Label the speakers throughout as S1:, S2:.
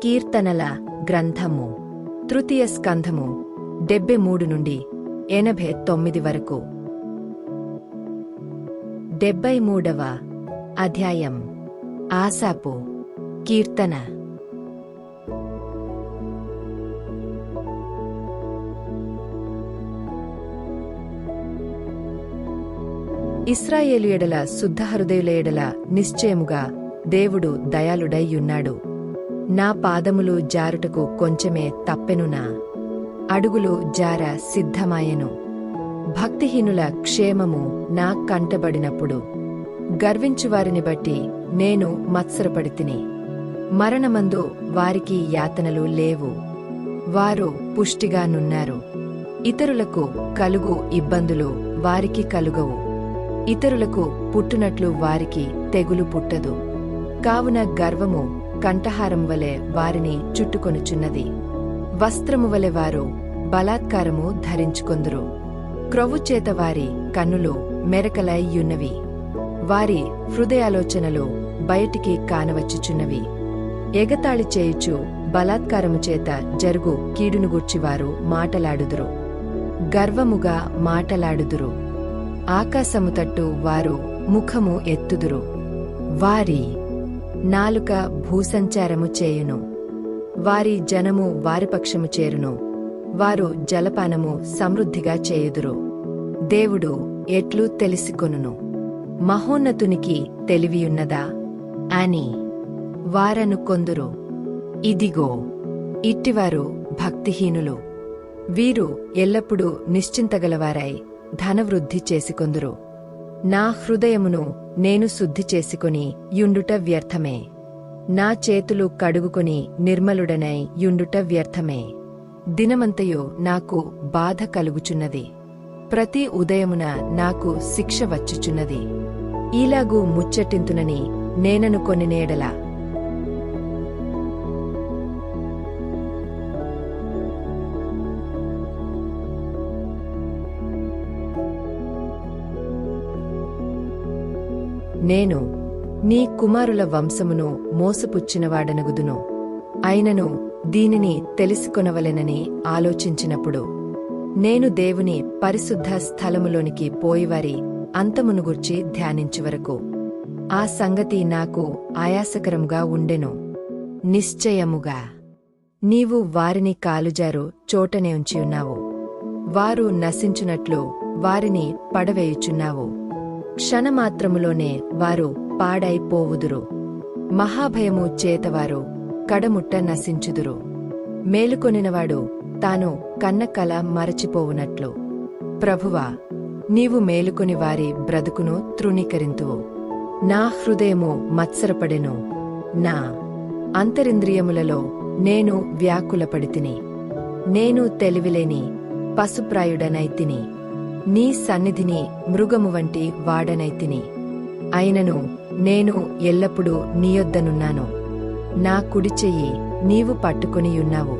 S1: కీర్తనల గ్రంథము తృతీయ స్కంధము 73 నుండి 89 వరకు. 73వ అధ్యాయం. ఆసాపు కీర్తన. ఇశ్రాయేలు ఎడల శుద్ధ హృదయుల ఎడల నిశ్చయముగా దేవుడు దయాళుడై యున్నాడు. నా పాదములు జారుటకు కొంచెమే తప్పెనునా, అడుగులు జార సిద్ధమాయెను. భక్తిహీనుల క్షేమము నా కంటబడినప్పుడు గర్వించువారిని బట్టి నేను మత్సరపడితిని. మరణమందు వారికి యాతనలు లేవు, వారు పుష్టిగా నున్నారు. ఇతరులకు కలుగు ఇబ్బందులు వారికి కలుగవు, ఇతరులకు పుట్టునట్లు వారికి తెగులు పుట్టదు. కావున గర్వము కంఠహారం వలె వారిని చుట్టుకొనుచున్నది, వస్త్రము వలె వారు బలాత్కారము ధరించుకొందురు. క్రొవ్వుచేత వారి కన్నులు మెరకలై యున్నవి, వారి హృదయాలోచనలు బయటికి కానవచ్చుచున్నవి. ఎగతాళి చేయుచు బలాత్కారము చేత జరుగు కీడును గూర్చివారు మాటలాడుదురు, గర్వముగా మాటలాడుదురు. ఆకాశము తట్టు వారు ముఖము ఎత్తుదురు, వారి నాలుక భూసంచారము చేయును. వారి జనము వారి పక్షము చేరును, వారు జలపానము సమృద్ధిగా చేయుదురు. దేవుడు ఎట్లు తెలిసికొనును, మహోన్నతునికి తెలివియున్నదా అని వారనుకొందురు. ఇదిగో, ఇట్టివారు భక్తిహీనులు, వీరు ఎల్లప్పుడూ నిశ్చింతగలవారై ధనవృద్ధి చేసికొందురు. నా హృదయమును నేను శుద్ధి చేసుకొని యుండుట వ్యర్థమే, నా చేతులు కడుగుకొని నిర్మలుడనై యుండుట వ్యర్థమే. దినమంతయు నాకు బాధ కలుగుచున్నది, ప్రతి ఉదయమున నాకు శిక్ష వచ్చుచున్నది. ఈలాగు ముచ్చటింతునని నేననుకొనినేడలా నేను నీ కుమారుల వంశమును మోసపుచ్చినవాడనగుదును. అయినను దీనిని తెలిసికొనవలెనని ఆలోచించినప్పుడు నేను దేవుని పరిశుద్ధ స్థలములోనికి పోయివారి అంతమును గూర్చి ధ్యానించువరకు ఆ సంగతి నాకు ఆయాసకరముగా ఉండెను. నిశ్చయముగా నీవు వారిని కాలుజారు చోటనే ఉంచియున్నావు, వారు నశించునట్లు వారిని పడవేయుచున్నావు. క్షణమాత్రములోనే వారు పాడైపోవుదురు, మహాభయము చేతవారు కడముట్ట నశించుదురు. మేలుకొనినవాడు తాను కన్న కల మరచిపోవునట్లు ప్రభువా, నీవు మేలుకొని వారి బ్రతుకును తృణీకరింతువు. నా హృదయము మత్సరపడెను, నా అంతరింద్రియములలో నేను వ్యాకులపడితిని. నేను తెలివిలేని పశుప్రాయుడనైతిని, నీ సన్నిధిని మృగము వంటి వాడనైతిని. అయినను నేను ఎల్లప్పుడూ నీయొద్దనున్నాను, నా కుడిచెయ్యి నీవు పట్టుకొనియున్నావు.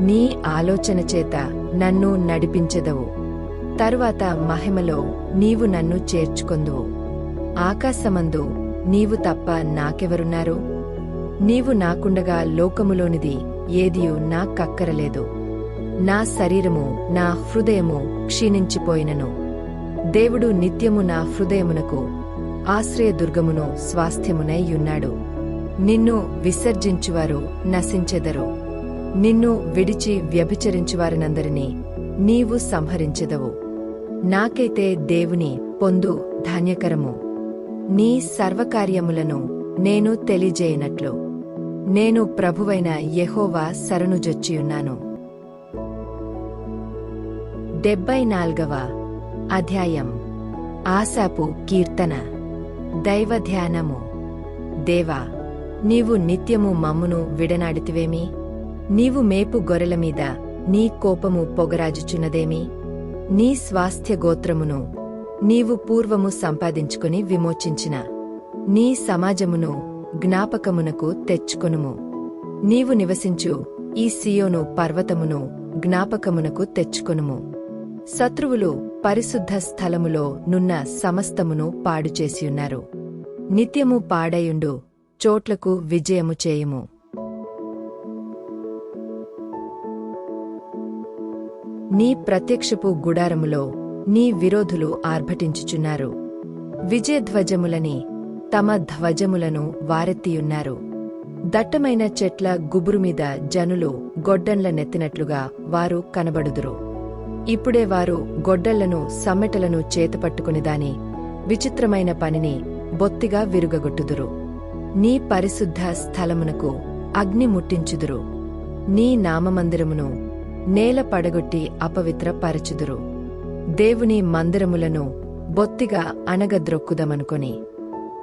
S1: నీ ఆలోచన చేత నన్ను నడిపించెదవు, తరువాత మహిమలో నీవు నన్ను చేర్చుకొందువు. ఆకాశమందు నీవు తప్ప నాకెవరున్నారు? నీవు నాకుండగా లోకములోనిది ఏదియూ నాకక్కరలేదు. నా శరీరము నా హృదయము క్షీణించిపోయినను, దేవుడు నిత్యము నా హృదయమునకు ఆశ్రయదుర్గమును స్వాస్థ్యమునై యున్నాడు. నిన్ను విసర్జించువారు నశించెదరు, నిన్ను విడిచి వ్యభిచరించువారినందరినీ నీవు సంహరించెదవు. నాకైతే దేవుని పొందు ధాన్యకరము, నీ సర్వకార్యములను నేను తెలియజేయనట్లు నేను ప్రభువైన యెహోవా శరణుజొచ్చియున్నాను. 74వ అధ్యాయం. ఆసాపు కీర్తన. దైవధ్యానము. దేవా, నీవు నిత్యము మమ్మును విడనాడితివేమి? నీవు మేపు గొర్రెల మీద నీ కోపము పొగరాజుచున్నదేమి? నీ స్వాస్థ్య గోత్రమును నీవు పూర్వము సంపాదించుకుని విమోచించిన నీ సమాజమును జ్ఞాపకమునకు తెచ్చుకొనుము. నీవు నివసించు ఈ సియోను పర్వతమును జ్ఞాపకమునకు తెచ్చుకొనుము. శత్రువులు పరిశుద్ధ స్థలములో నున్న సమస్తమును పాడుచేసియున్నారు. నిత్యము పాడయుండు చోట్లకు విజయము చేయుము. నీ ప్రత్యక్షపు గుడారములో నీ విరోధులు ఆర్భటించుచున్నారు. విజయధ్వజములని తమ ధ్వజములను వారెత్తియున్నారు. దట్టమైన చెట్ల గుబురుమీద జనులు గొడ్డన్ల నెత్తినట్లుగా వారు కనబడుదురు. ఇప్పుడే వారు గొడ్డళ్లను సమ్మెటలను చేతపట్టుకునిదాని విచిత్రమైన పనిని బొత్తిగా విరుగగొట్టుదురు. నీ పరిశుద్ధ స్థలమునకు అగ్ని ముట్టించుదురు. నీ నామమందిరమును నేల పడగొట్టి అపవిత్ర పరచుదురు. దేవుని మందిరములను బొత్తిగా అణగద్రొక్కుదమనుకొని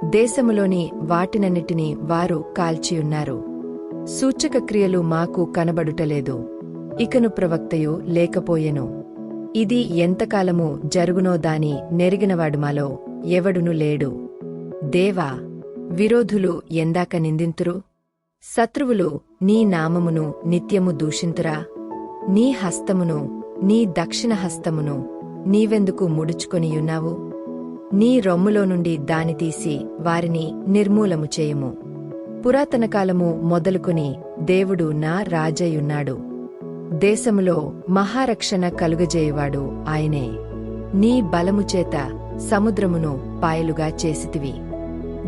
S1: దేశములోని వాటినన్నిటినీ వారు కాల్చియున్నారు. సూచక క్రియలు మాకు కనబడుటలేదు, ఇకను ప్రవక్తయు లేకపోయెను. ఇది ఎంతకాలము జరుగునో దాని నెరిగినవాడు మాలో ఎవడును లేడు. దేవా, విరోధులు ఎందాక నిందింతురు? శత్రువులు నీ నామమును నిత్యము దూషింతురా? నీ హస్తమును, నీ దక్షిణ హస్తమును నీవెందుకు ముడుచుకొనియున్నావు? నీ రొమ్ములో నుండి దాని తీసి వారిని నిర్మూలము చేయుము. పురాతన కాలము మొదలుకొని దేవుడు నా రాజయున్నాడు. దేశములో మహారక్షణ కలుగజేయువాడు ఆయనే. నీ బలముచేత సముద్రమును పాయలుగా చేసితివి.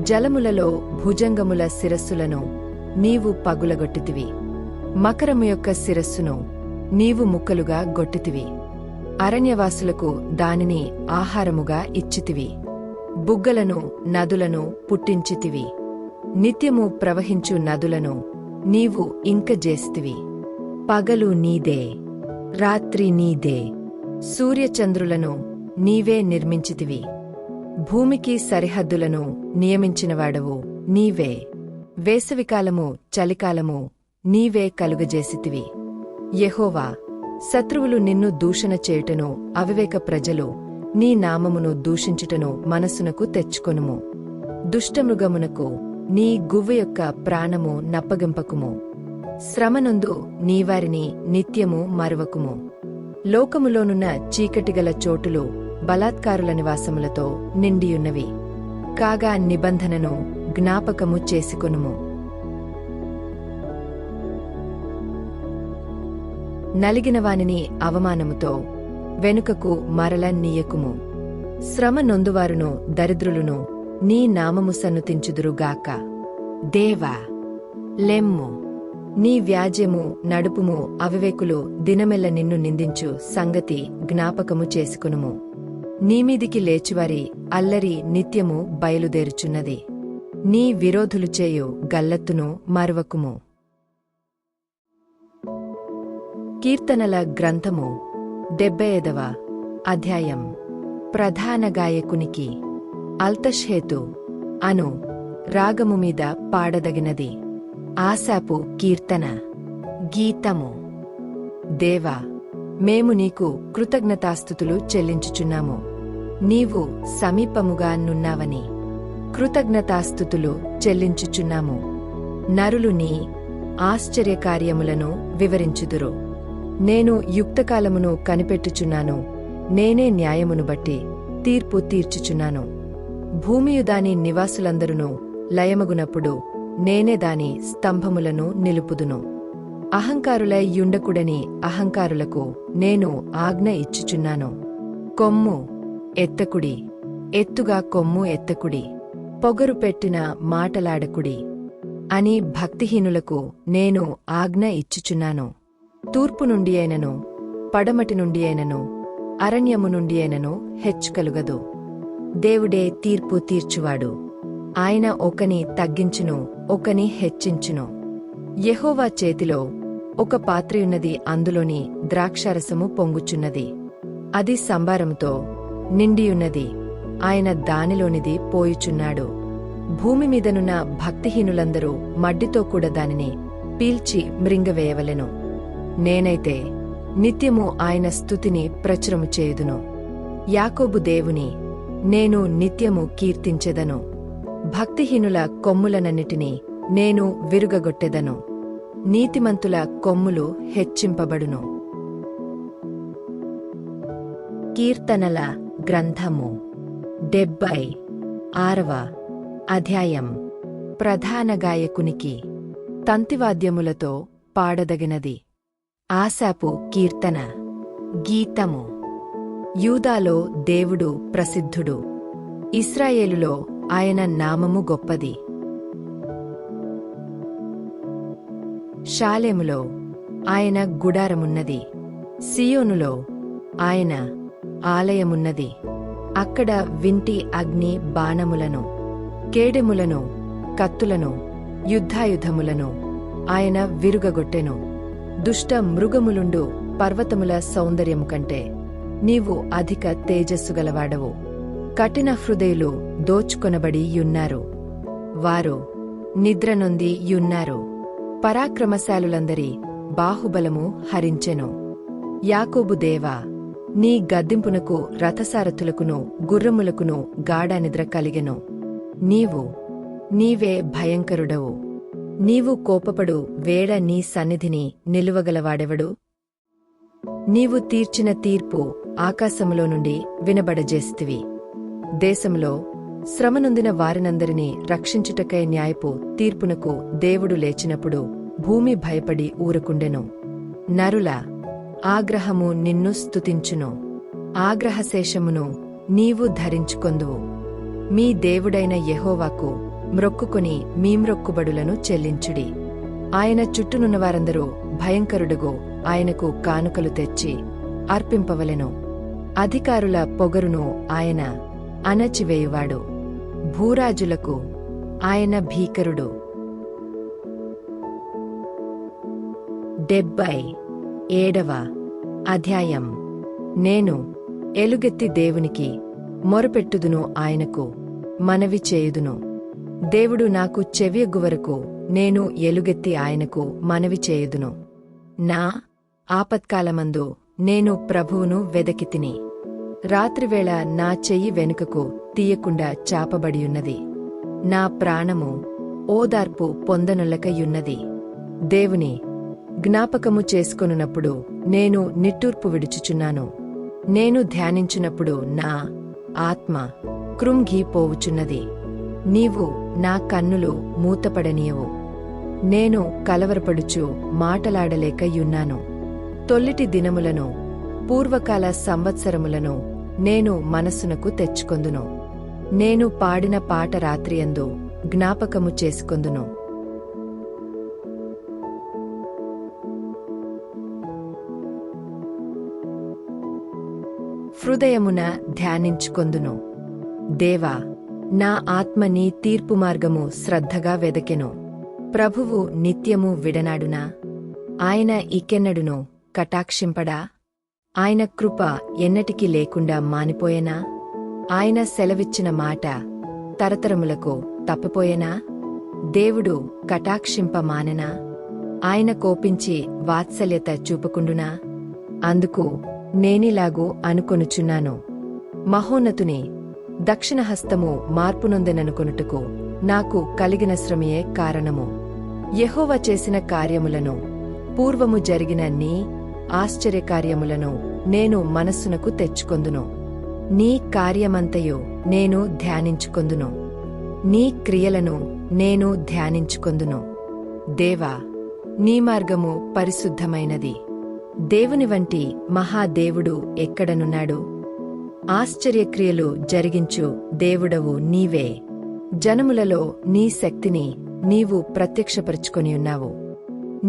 S1: జలములలో భుజంగముల శిరస్సులను నీవు పగులగొట్టితివి. మకరము యొక్క శిరస్సును నీవు ముక్కలుగా గొట్టితివి. అరణ్యవాసులకు దానిని ఆహారముగా ఇచ్చితివి. బుగ్గలను నదులను పుట్టించితివి. నిత్యము ప్రవహించు నదులను నీవు ఇంకజేస్తివి. పగలు నీదే, రాత్రి నీదే. సూర్యచంద్రులను నీవే నిర్మించితివి. భూమికి సరిహద్దులను నియమించినవాడవు నీవే. వేసవికాలము చలికాలము నీవే కలుగజేసితివి. యెహోవా, శత్రువులు నిన్ను దూషణ చేయుటను అవివేక ప్రజలు నీ నామమును దూషించుటను మనసునకు తెచ్చుకొనుము. దుష్టమృగమునకు నీ గువ్వ యొక్క ప్రాణము నప్పగింపకుము. శ్రమనందు నీవారిని నిత్యము మరువకుము. లోకములోనున్న చీకటిగల చోటులు బలాత్కారుల నివాసములతో నిండియున్నవి. కాగా నిబంధనను జ్ఞాపకము చేసుకొనుము. నలిగినవానిని అవమానముతో వెనుకకు మరల నీయకుము. శ్రమ నొందువారును దరిద్రులును నీ నామము సన్నుతించుదురుగాక. దేవా, లెమ్ము, నీ వ్యాజ్యము నడుపుము. అవివేకులు దినమెల్ల నిన్ను నిందించు సంగతి జ్ఞాపకము చేసుకునుము. నీమీదికి లేచివారి అల్లరి నిత్యము బయలుదేరుచున్నది. నీ విరోధులు చేయు గల్లత్తును మరువకుము. కీర్తనల గ్రంథము 75వ అధ్యాయం. ప్రధాన గాయకునికి అల్తష్హేతు అను రాగము మీద పాడదగినది. ఆసాపు కీర్తన. గీతము. దేవా, మేము నీకు కృతజ్ఞతాస్తుతులు చెల్లించుచున్నాము. నీవు సమీపముగా నున్నావని కృతజ్ఞతాస్తుతులు చెల్లించుచున్నాము. నరులు నీ ఆశ్చర్యకార్యములను వివరించుదురు. నేను యుక్తకాలమును కనిపెట్టుచున్నాను. నేనే న్యాయమును బట్టి తీర్పు తీర్చుచున్నాను. భూమియు దాని నివాసులందరును లయమగునప్పుడు నేనే దాని స్తంభములను నిలుపుదును. అహంకారులై యుండకుడని అహంకారులకు నేను ఆజ్ఞ ఇచ్చుచున్నాను. కొమ్ము ఎత్తకుడి, ఎత్తుగా కొమ్ము ఎత్తకుడి, పొగరు పెట్టిన మాటలాడకుడి అని భక్తిహీనులకు నేను ఆజ్ఞ ఇచ్చుచున్నాను. తూర్పు నుండి అయినను పడమటి నుండి అయినను అరణ్యము నుండి అయినను హెచ్చుకలుగదు. దేవుడే తీర్పు తీర్చువాడు. ఆయన ఒకని తగ్గించును, ఒకని హెచ్చించును. యెహోవా చేతిలో ఒక పాత్రయున్నది, అందులోని ద్రాక్షారసము పొంగుచున్నది. అది సంభారముతో నిండియున్నది. ఆయన దానిలోనిది పోయుచున్నాడు. భూమి మీదనున్న భక్తిహీనులందరూ మడ్డితో కూడా దానిని పీల్చి మృంగవేయవలెను. నేనైతే నిత్యము ఆయన స్తుతిని ప్రచురము చేయుదును. యాకోబు దేవుని నేను నిత్యము కీర్తించెదను. భక్తిహీనుల కొమ్ములనన్నిటినీ నేను విరుగగొట్టెదను. నీతిమంతుల కొమ్ములు హెచ్చింపబడును. కీర్తనల గ్రంథము 76వ అధ్యాయం. ప్రధాన గాయకునికి తంతివాద్యములతో పాడదగినది. ఆసాపు కీర్తన. గీతము. యూదాలో దేవుడు ప్రసిద్ధుడు, ఇశ్రాయేలులో ఆయన నామము గొప్పది. షాలేములో ఆయన గుడారమున్నది, సియోనులో ఆయన ఆలయమున్నది. అక్కడ వింటి అగ్ని బాణములను, కేడెములను, కత్తులను, యుద్ధాయుధములను ఆయన విరుగగొట్టెను. దుష్ట మృగములుండు పర్వతముల సౌందర్యము కంటే నీవు అధిక తేజస్సుగలవాడవు. కఠిన హృదయులు దోచుకొనబడి యున్నారు, వారు నిద్రనొంది యున్నారు. పరాక్రమశాలులందరి బాహుబలము హరించెను. యాకోబు దేవా, నీ గద్దింపునకు రథసారథులకును గుర్రములకును గాఢ నిద్ర కలిగెను. నీవే భయంకరుడవు. నీవు కోపపడు వేళ నీ సన్నిధిని నిలువగలవాడెవడు? నీవు తీర్చిన తీర్పు ఆకాశములో నుండి వినబడజేస్తివి. దేశంలో శ్రమనొందిన వారినందరినీ రక్షించుటకై న్యాయపు తీర్పునకు దేవుడు లేచినప్పుడు భూమి భయపడి ఊరకుండెను. నరుల ఆగ్రహము నిన్ను స్తుతించును, ఆగ్రహశేషమును నీవు ధరించుకొందువు. మీ దేవుడైన యెహోవాకు మ్రొక్కుకొని మీ మ్రొక్కుబడులను చెల్లించుడి. ఆయన చుట్టూనున్నవారందరూ భయంకరుడుగో ఆయనకు కానుకలు తెచ్చి అర్పింపవలెను. అధికారుల పొగరును ఆయన అణచివేయువాడు, భూరాజులకు ఆయన భీకరుడు. 77వ అధ్యాయం. నేను ఎలుగెత్తి దేవునికి మొరపెట్టుదును, ఆయనకు మనవి చేయుదును. దేవుడు నాకు చెవియొగ్గు వరకు నేను ఎలుగెత్తి ఆయనకు మనవి చేయుదును. నా ఆపత్కాలమందు నేను ప్రభువును వెదకితిని. రాత్రివేళ నా చెయ్యి వెనుకకు తీయకుండా చాపబడియున్నది. నా ప్రాణము ఓదార్పు పొందనొల్లకయున్నది. దేవుని జ్ఞాపకము చేసుకొనున్నప్పుడు నేను నిట్టూర్పు విడుచుచున్నాను. నేను ధ్యానించినప్పుడు నా ఆత్మ కృంగిపోవుచున్నది. నీవు నా కన్నులు మూతపడనీయవు. నేను కలవరపడుచు మాటలాడలేకయున్నాను. తొల్లిటి దినములను, పూర్వకాల సంవత్సరములను నేను మనస్సునకు తెచ్చుకొందును. నేను పాడిన పాట రాత్రియందు జ్ఞాపకము చేసుకొందును. హృదయమున ధ్యానించుకొందును. దేవా, నా ఆత్మ నీ తీర్పు మార్గము శ్రద్ధగా వెదకెను. ప్రభువు నిత్యము విడనాడునా? ఆయన ఇకెన్నడును కటాక్షింపడా? ఆయన కృప ఎన్నటికీ లేకుండా మానిపోయెనా? ఆయన సెలవిచ్చిన మాట తరతరములకు తప్పిపోయెనా? దేవుడు కటాక్షింప మానెనా? ఆయన కోపించి వాత్సల్యత చూపకుండునా? అందుకు నేనిలాగు అనుకొనుచున్నాను, మహోన్నతుని దక్షిణహస్తము మార్పునొందెననుకొనుటకు నాకు కలిగిన శ్రమయే కారణము. యెహోవా చేసిన కార్యములను, పూర్వము జరిగిన నీ ఆశ్చర్యకార్యములను నేను మనస్సునకు తెచ్చుకొందును. నీ కార్యమంతయు నేను ధ్యానించుకొందును, నీ క్రియలను నేను ధ్యానించుకొందును. దేవా, నీ మార్గము పరిశుద్ధమైనది. దేవుని వంటి మహాదేవుడు ఎక్కడనున్నాడు? ఆశ్చర్యక్రియలు జరిగించు దేవుడవు నీవే. జనములలో నీ శక్తిని నీవు ప్రత్యక్షపరుచుకొనియున్నావు.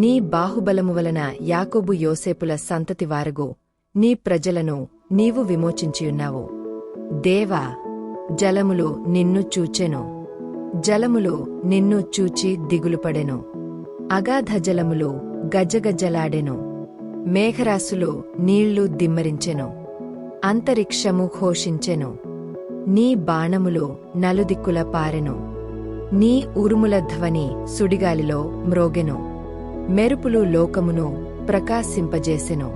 S1: నీ బాహుబలము వలన యాకోబు యోసేపుల సంతతి వారగు నీ ప్రజలను నీవు విమోచించియున్నావు. దేవా, జలములు నిన్ను చూచెను, జలములు నిన్ను చూచి దిగులుపడెను. అగాధ జలములు గజగజలాడెను, మేఘరాశులు నీళ్లు దిమ్మరించెను, అంతరిక్షము ఘోషించెను. నీ బాణములు నలుదిక్కుల పారెను, నీ ఉరుముల ధ్వని సుడిగాలిలో మ్రోగెను. మెరుపులు లోకమును ప్రకాశింపజేసెను,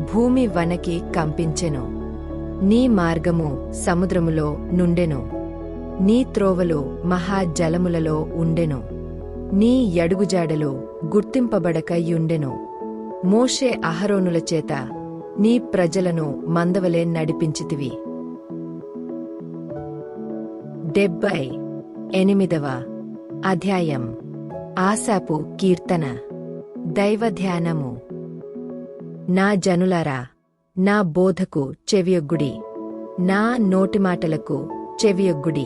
S1: భూమి వనకి కంపించెను. నీ మార్గము సముద్రములో నుండెను, నీ త్రోవలు మహాజలములలో ఉండెను. నీ యడుగుజాడలు గుర్తింపబడక యుండెను. మోషే అహరోనుల చేత నీ ప్రజలను మందవలే నడిపించితివి. 78వ అధ్యాయం. ఆసాపు కీర్తన. దైవధ్యానము. నా జనులారా, నా బోధకు చెవియొగ్గుడి. నా నోటిమాటలకు చెవియొగ్గుడి.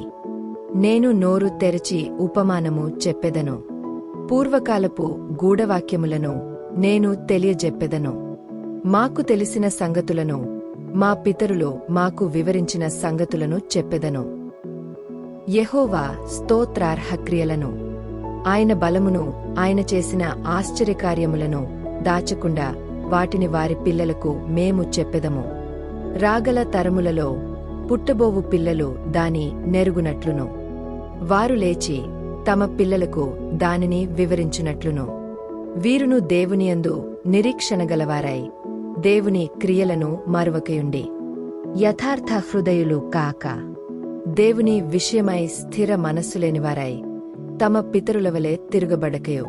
S1: నేను నోరు తెరచి ఉపమానము చెప్పెదను. పూర్వకాలపు గూఢవాక్యములను నేను తెలియజెప్పెదను. మాకు తెలిసిన సంగతులను, మా పితరులు మాకు వివరించిన సంగతులను చెప్పెదను. యెహోవా స్తోత్రార్హ క్రియలను, ఆయన బలమును, ఆయన చేసిన ఆశ్చర్యకార్యములను దాచకుండా వాటిని వారి పిల్లలకు మేము చెప్పెదము. రాగల తరములలో పుట్టబోవు పిల్లలు దాని నెరుగునట్లును, వారు లేచి తమ పిల్లలకు దానిని వివరించునట్లును. వీరును దేవునియందు నిరీక్షణగలవారై దేవుని క్రియలను మరువకయుండి, యథార్థ హృదయులు కాక దేవుని విషయమై స్థిర మనస్సులేనివారై తమ పితరులవలె తిరుగబడకయో,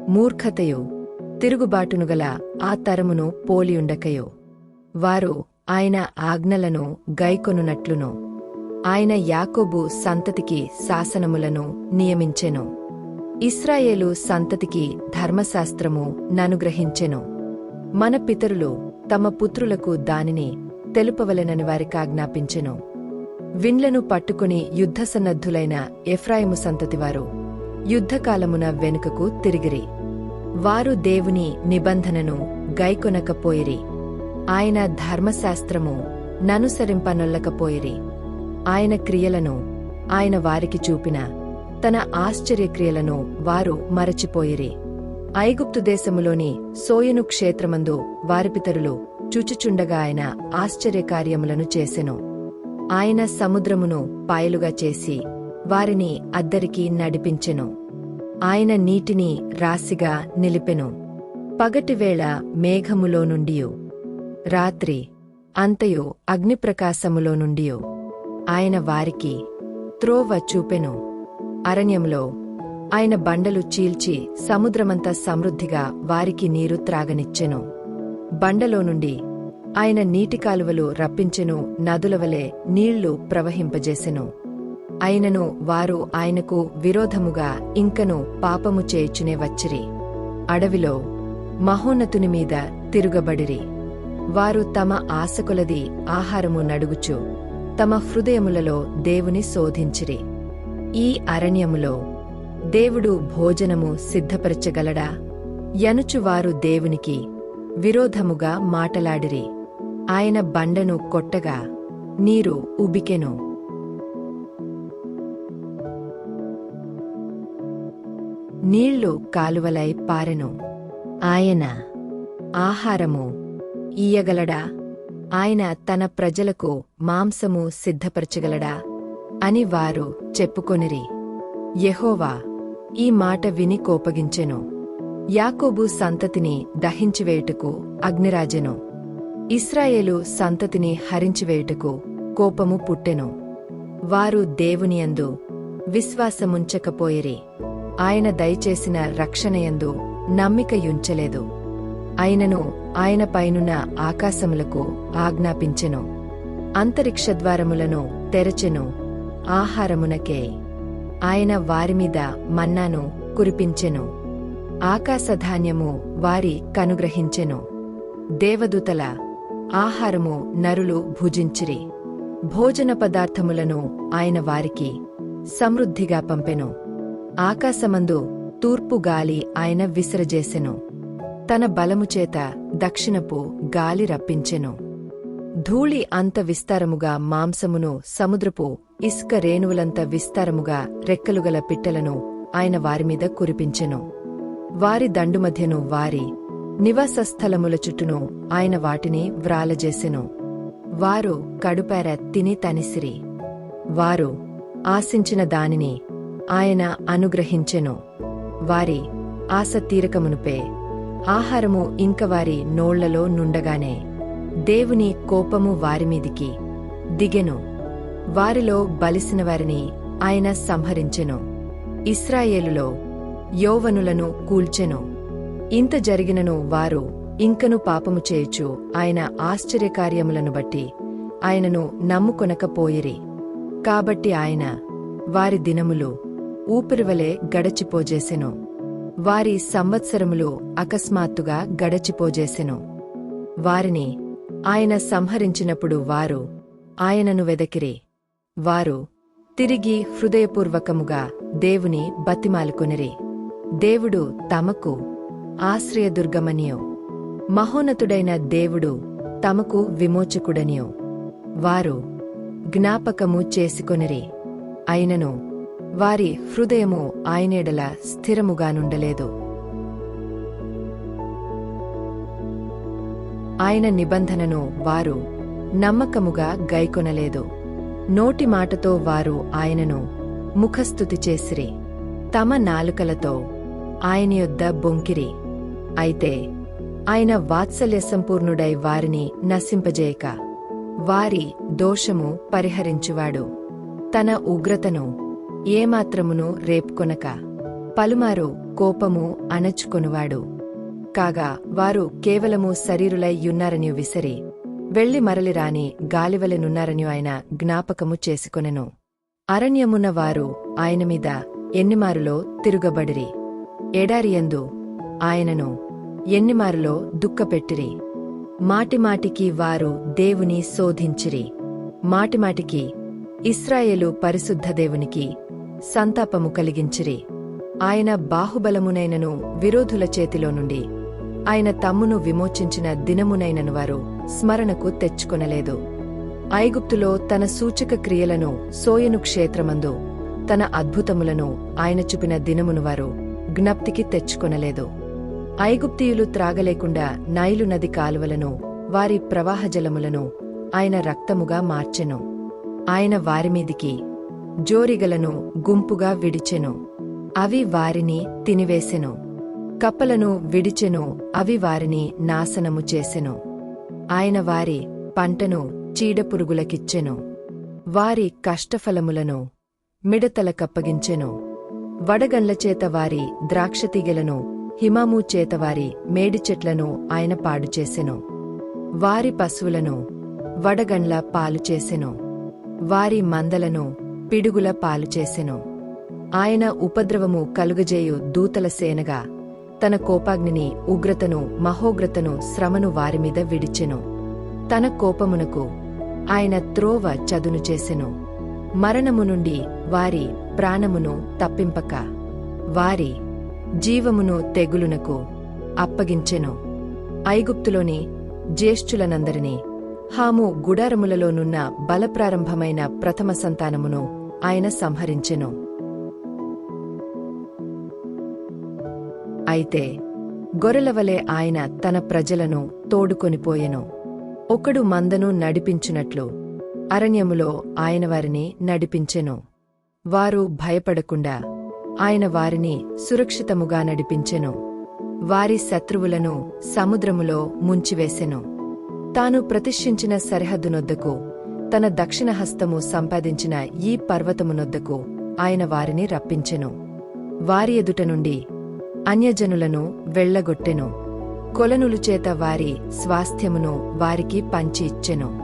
S1: మూర్ఖతయు తిరుగుబాటునుగల ఆ తరమును పోలియుండకయో, వారు ఆయన ఆజ్ఞలను గైకొనునట్లును, ఆయన యాకోబు సంతతికి శాసనములను నియమించెను. ఇశ్రాయేలు సంతతికి ధర్మశాస్త్రము ననుగ్రహించెను. మన పితరులు తమ పుత్రులకు దానిని తెలుపవలెనని వారికాజ్ఞాపించెను. విండ్లను పట్టుకుని యుద్ధసన్నద్ధులైన ఎఫ్రాయిము సంతతివారు యుద్ధకాలమున వెనుకకు తిరిగిరి. వారు దేవుని నిబంధనను గైకొనకపోయిరి. ఆయన ధర్మశాస్త్రము ననుసరింపనొల్లకపోయిరి. ఆయన క్రియలను, ఆయన వారికి చూపిన తన ఆశ్చర్యక్రియలను వారు మరచిపోయిరి. ఐగుప్తు దేశములోని సోయను క్షేత్రమందు వారి పితరులు చూచుచుండగా ఆయన ఆశ్చర్యకార్యములను చేసెను. ఆయన సముద్రమును పాయలుగా చేసి వారిని అద్దరికి నడిపించెను. ఆయన నీటిని రాశిగా నిలిపెను. పగటివేళ మేఘములో నుండియు, రాత్రి అంతయు అగ్నిప్రకాశములో నుండియు ఆయన వారికి త్రోవ చూపెను. అరణ్యంలో ఆయన బండలు చీల్చి సముద్రమంత సమృద్ధిగా వారికి నీరు త్రాగనిచ్చెను. బండలో నుండి ఆయన నీటికాలువలు రప్పించెను, నదులవలె నీళ్లు ప్రవహింపజేసెను. అయినను వారు ఆయనకు విరోధముగా ఇంకను పాపము చేయుచునే వచ్చిరి. అడవిలో మహోన్నతుని మీద తిరుగబడిరి. వారు తమ ఆశకొలది ఆహారము నడుగుచు తమ హృదయములలో దేవుని శోధించిరి. ఈ అరణ్యములో దేవుడు భోజనము సిద్ధపరచగలడా యనుచువారు దేవునికి విరోధముగా మాటలాడిరి. ఆయన బండను కొట్టగా నీరు ఉబికెను. నీళ్లు కాలువలై పారెను. ఆయన ఆహారము ఇయ్యగలడా? ఆయన తన ప్రజలకు మాంసము సిద్ధపరచగలడా అని వారు చెప్పుకొనిరి. యెహోవా ఈ మాట విని కోపగించెను. యాకోబు సంతతిని దహించివేయుటకు అగ్నిరాజెను. ఇశ్రాయేలు సంతతిని హరించివేయుటకు కోపము పుట్టెను. వారు దేవునియందు విశ్వాసముంచకపోయిరి. ఆయన దయచేసిన రక్షణయందు నమ్మికయుంచలేదు. అయినను ఆయన పైనున్న ఆకాశములకు ఆజ్ఞాపించెను. అంతరిక్షద్వారములను తెరచెను. ఆహారమునకే ఆయన వారిమీద మన్నాను కురిపించెను. ఆకాశధాన్యము వారి కనుగ్రహించెను. దేవదూతల ఆహారము నరులు భుజించిరి. భోజన పదార్థములను ఆయన వారికి సమృద్ధిగా పంపెను. ఆకాశమందు తూర్పు గాలి ఆయన విసరజేసెను. తన బలముచేత దక్షిణపు గాలి రప్పించెను. ధూళి అంత విస్తారముగా మాంసమును, సముద్రపు ఇసుక రేణువులంత విస్తారముగా రెక్కలుగల పిట్టలను ఆయన వారిమీద కురిపించెను. వారి దండుమధ్యను వారి నివాసస్థలముల చుట్టూను ఆయన వాటిని వ్రాలజేసెను. వారు కడుపార తిని తనిసిరి. వారు ఆశించిన దానిని ఆయన అనుగ్రహించెను. వారి ఆశ తీరకమునుపే ఆహారము ఇంక వారి నోళ్లలో నుండగానే దేవుని కోపము వారిమీదికి దిగెను. వారిలో బలిసిన వారిని ఆయన సంహరించెను. ఇశ్రాయేలులో యౌవనులను కూల్చెను. ఇంత జరిగినను వారు ఇంకను పాపము చేయుచు ఆయన ఆశ్చర్యకార్యములను బట్టి ఆయనను నమ్ముకొనకపోయిరి. కాబట్టి ఆయన వారి దినములు ఊపిరివలె గడచిపోజేసెను. వారి సంవత్సరములు అకస్మాత్తుగా గడచిపోజేసెను. వారిని ఆయన సంహరించినప్పుడు వారు ఆయనను వెదకిరి. వారు తిరిగి హృదయపూర్వకముగా దేవుని బతిమాలుకొనిరి. దేవుడు తమకు ఆశ్రయదుర్గమనియో, మహోన్నతుడైన దేవుడు తమకు విమోచకుడనియో వారు జ్ఞాపకము చేసుకొనిరి. అయినను వారి హృదయము ఆయనేడల స్థిరముగానుండలేదు. ఆయన నిబంధనను వారు నమ్మకముగా గైకొనలేదు. నోటి మాటతో వారు ఆయనను ముఖస్తుతి చేసిరి. తమ నాలుకలతో ఆయన యొద్ద బొంకిరి. అయితే ఆయన వాత్సల్యసంపూర్ణుడై వారిని నశింపజేయక వారి దోషము పరిహరించువాడు. తన ఉగ్రతను ఏమాత్రమును రేపుకొనక పలుమారు కోపము అణచుకొనువాడు. కాగా వారు కేవలము శరీరులై యున్నారని విసరి వెళ్లి మరలిరాని గాలివలెనున్నారని ఆయన జ్ఞాపకము చేసుకొనెను. అరణ్యమున్న వారు ఆయన మీద ఎన్నిమారులో తిరుగబడిరి. ఎడారియందు ఆయనను ఎన్నిమారులో దుఃఖపెట్టిరి. మాటిమాటికి వారు దేవుని శోధించిరి. మాటిమాటికి ఇశ్రాయేలు పరిశుద్ధ దేవునికి సంతాపము కలిగించిరి. ఆయన బాహుబలమునైనను విరోధుల చేతిలో నుండి ఆయన తమ్మును విమోచించిన దినమునైనను వారు స్మరణకు తెచ్చుకొనలేదు. ఐగుప్తులో తన సూచక క్రియలను సోయను క్షేత్రమందు తన అద్భుతములను ఆయన చూపిన దినమును వారు జ్ఞప్తికి తెచ్చుకొనలేదు. ఐగుప్తీయులు త్రాగలేకుండా నైలు నది కాలువలను వారి ప్రవాహజలములను ఆయన రక్తముగా మార్చెను. ఆయన వారిమీదికి జోరిగలను గుంపుగా విడిచెను. అవి వారిని తినివేసెను. కప్పలను విడిచెను. అవి వారిని నాశనము చేసెను. ఆయన వారి పంటను చీడపురుగులకిచ్చెను. వారి కష్టఫలములను మిడతలకప్పగించెను. వడగండ్లచేత వారి ద్రాక్షతీగెలను హిమము చేత వారి మేడిచెట్లను ఆయన పాడుచేసెను. వారి పశువులను వడగండ్ల పాలుచేసెను. వారి మందలను పిడుగుల పాలుచేసెను. ఆయన ఉపద్రవము కలుగజేయు దూతల సేనగా తన కోపాగ్నిని ఉగ్రతను మహోగ్రతను శ్రమను వారిమీద విడిచెను. తన కోపమునకు ఆయన త్రోవ చదును చేసెను. మరణము నుండి వారి ప్రాణమును తప్పింపక వారి జీవమును తెగులునకు అప్పగించెను. ఐగుప్తులోని జ్యేష్ఠులనందరినీ హాము గుడారములలోనున్న బలప్రారంభమైన ప్రథమ సంతానమును ఆయన సంహరించెను. అయితే గొర్రెలవలె ఆయన తన ప్రజలను తోడుకొనిపోయెను. ఒకడు మందను నడిపించునట్లు అరణ్యములో ఆయన వారిని నడిపించెను. వారు భయపడకుండా ఆయన వారిని సురక్షితముగా నడిపించెను. వారి శత్రువులను సముద్రములో ముంచివేసెను. తాను ప్రతిష్ఠించిన సరిహద్దునొద్దకు తన దక్షిణహస్తము సంపాదించిన ఈ పర్వతమునొద్దకు ఆయన వారిని రప్పించెను. వారి ఎదుట నుండి అన్యజనులను వెళ్లగొట్టెను. కొలనులుచేత వారి స్వాస్థ్యమును వారికి పంచి ఇచ్చెను.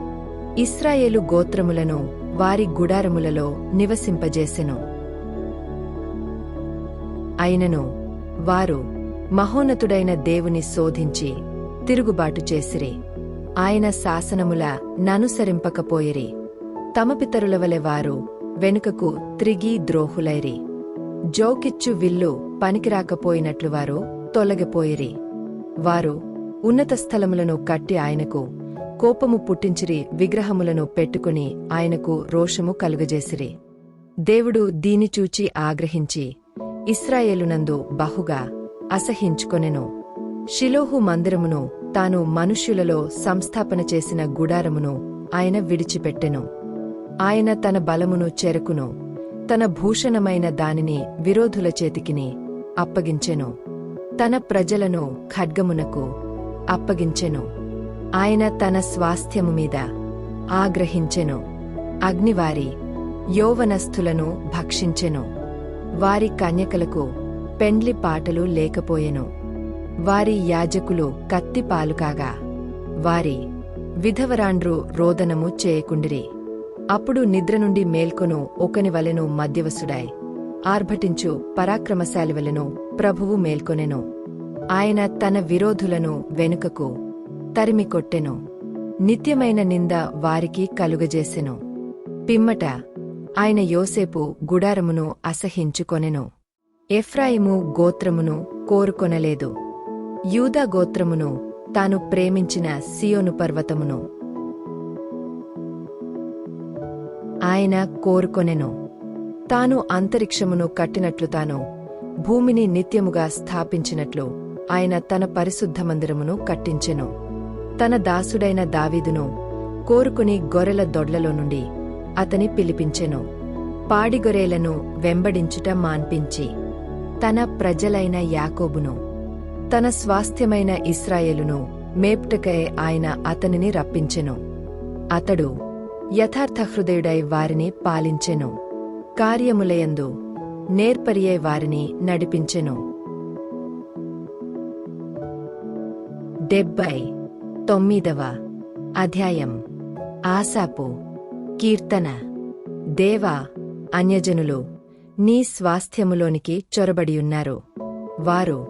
S1: ఇశ్రాయేలు గోత్రములను వారి గుడారములలో నివసింపజేసెను. అయినను వారు మహోన్నతుడైన దేవుని శోధించి తిరుగుబాటు చేసిరి. ఆయన శాసనముల ననుసరింపకపోయిరి. తమ పితరులవలె వారు వెనుకకు త్రిగి ద్రోహులైరి. జోకిచ్చు విల్లు పనికిరాకపోయినట్లు వారు తొలగిపోయిరి. వారు ఉన్నత స్థలములను కట్టి ఆయనకు కోపము పుట్టించిరి. విగ్రహములను పెట్టుకుని ఆయనకు రోషము కలుగజేసిరి. దేవుడు దీని చూచి ఆగ్రహించి ఇశ్రాయేలునందు బహుగా అసహించుకొనెను. షిలోహు మందిరమును తాను మనుష్యులలో సంస్థాపన చేసిన గుడారమును ఆయన విడిచిపెట్టెను. ఆయన తన బలమును చెరకును తన భూషణమైన దానిని విరోధుల చేతికిని అప్పగించెను. తన ప్రజలను ఖడ్గమునకు అప్పగించెను. ఆయన తన స్వాస్థ్యము మీద ఆగ్రహించెను. అగ్నివారి యౌవనస్థులను భక్షించెను. వారి కన్యకలకు పెండ్లి పాటలు లేకపోయెను. వారి యాజకులు కత్తి పాలుకాగా వారి విధవరాండ్రు రోదనము చేయకుండిరి. అప్పుడు నిద్ర నుండి మేల్కొను ఒకని వలెను మధ్యవసుడై ఆర్భటించు పరాక్రమశాలి వలెను ప్రభువు మేల్కొనెను. ఆయన తన విరోధులను వెనుకకు తరిమికొట్టెను. నిత్యమైన నింద వారికి కలుగజేసెను. పిమ్మట ఆయన యోసేపు గుడారమును అసహించుకొనెను. ఎఫ్రాయిము గోత్రమును కోరుకొనలేదు. యూదా గోత్రమును తాను ప్రేమించిన సియోను పర్వతమును ఆయన కోరుకొనెను. తాను అంతరిక్షమును కట్టినట్లు తాను భూమిని నిత్యముగా స్థాపించినట్లు ఆయన తన పరిశుద్ధ మందిరమును కట్టించెను. తన దాసుడైన దావీదును కోరుకుని గొర్రెల దొడ్లలో నుండి అతని పిలిపించెను. పాడిగొర్రెలను వెంబడించుట మాన్పించి తన ప్రజలైన యాకోబును తన స్వాస్థ్యమైన ఇశ్రాయేలును మేపుటకై ఆయన అతనిని రప్పించెను. అతడు యథార్థహృదయుడై వారిని పాలించెను. కార్యములయందు నేర్పరియై వారిని నడిపించెను. 79వ అధ్యాయం. ఆసాపు కీర్తన. దేవా, అన్యజనులు నీ స్వాస్థ్యములోనికి చొరబడియున్నారు. వారు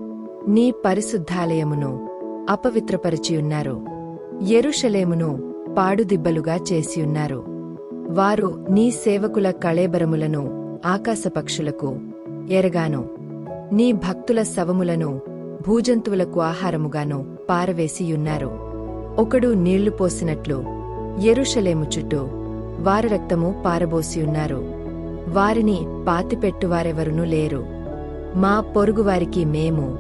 S1: నీ పరిశుద్ధాలయమును అపవిత్రపరచియున్నారు. యెరూషలేమును పాడుదిబ్బలుగా చేసియున్నారు. వారు నీ సేవకుల కళేబరములను ఆకాశపక్షులకు ఎరగాను, నీ భక్తుల శవములను భూజంతువులకు ఆహారముగాను పారవేసియున్నారు. ఒకడు నీళ్లు పోసినట్లు యెరూషలేము చుట్టూ వారి రక్తము పారబోసియున్నారు. వారిని పాతిపెట్టువారెవరునూ లేరు. మా పొరుగువారికి మేము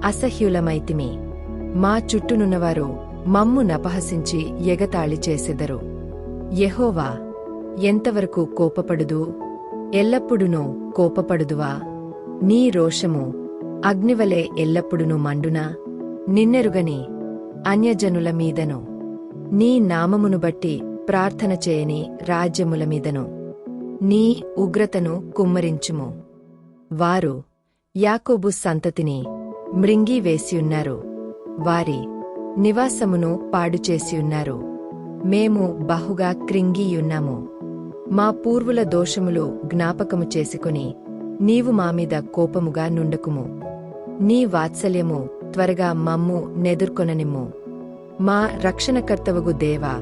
S1: అసహ్యులమైతిమి. మా చుట్టూనున్నవారు మమ్ము నపహసించి ఎగతాళి చేసెదరు. యెహోవా, ఎంతవరకు కోపపడుదు? ఎల్లప్పుడునూ కోపపడుదువా? నీ రోషము అగ్నివలే ఎల్లప్పుడునూ మండునా? నిన్నెరుగని అన్యజనుల మీదను నీ నామమును బట్టి ప్రార్థన చేయని రాజ్యముల మీదను నీ ఉగ్రతను కుమ్మరించుము. వారు యాకోబు సంతతిని మృంగివేసియున్నారు. వారి నివాసమును పాడుచేసియున్నారు. మేము బహుగా క్రింగియున్నాము. మా పూర్వుల దోషములు జ్ఞాపకము చేసుకుని నీవు మామీద కోపముగా నుండకుము. నీ వాత్సల్యము త్వరగా మమ్ము నెదుర్కొననిమ్ము. మా రక్షణకర్తవగు దేవా,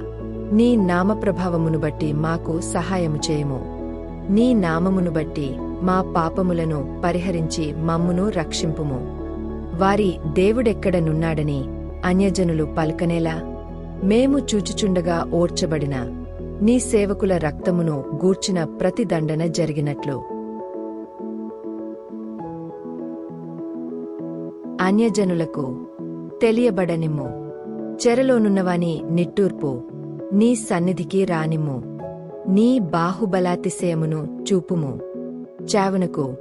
S1: నీ నామప్రభావమును బట్టి మాకు సహాయము చేయుము. నీ నామమును బట్టి మా పాపములను పరిహరించి మమ్మును రక్షింపుము. వారి దేవుడెక్కడనున్నాడని అన్యజనులు పలుకనేలా? మేము చూచుచుండగా ఓర్చబడిన నీ సేవకుల రక్తమును గూర్చిన ప్రతి దండన జరిగినట్లు అన్యజనులకు తెలియబడనిమ్ము. చెరలోనున్నవాని నిట్టూర్పు నీ సన్నిధికి రానిమ్ము. నీ బాహుబలాతిశయమును చూపుము. చావునకు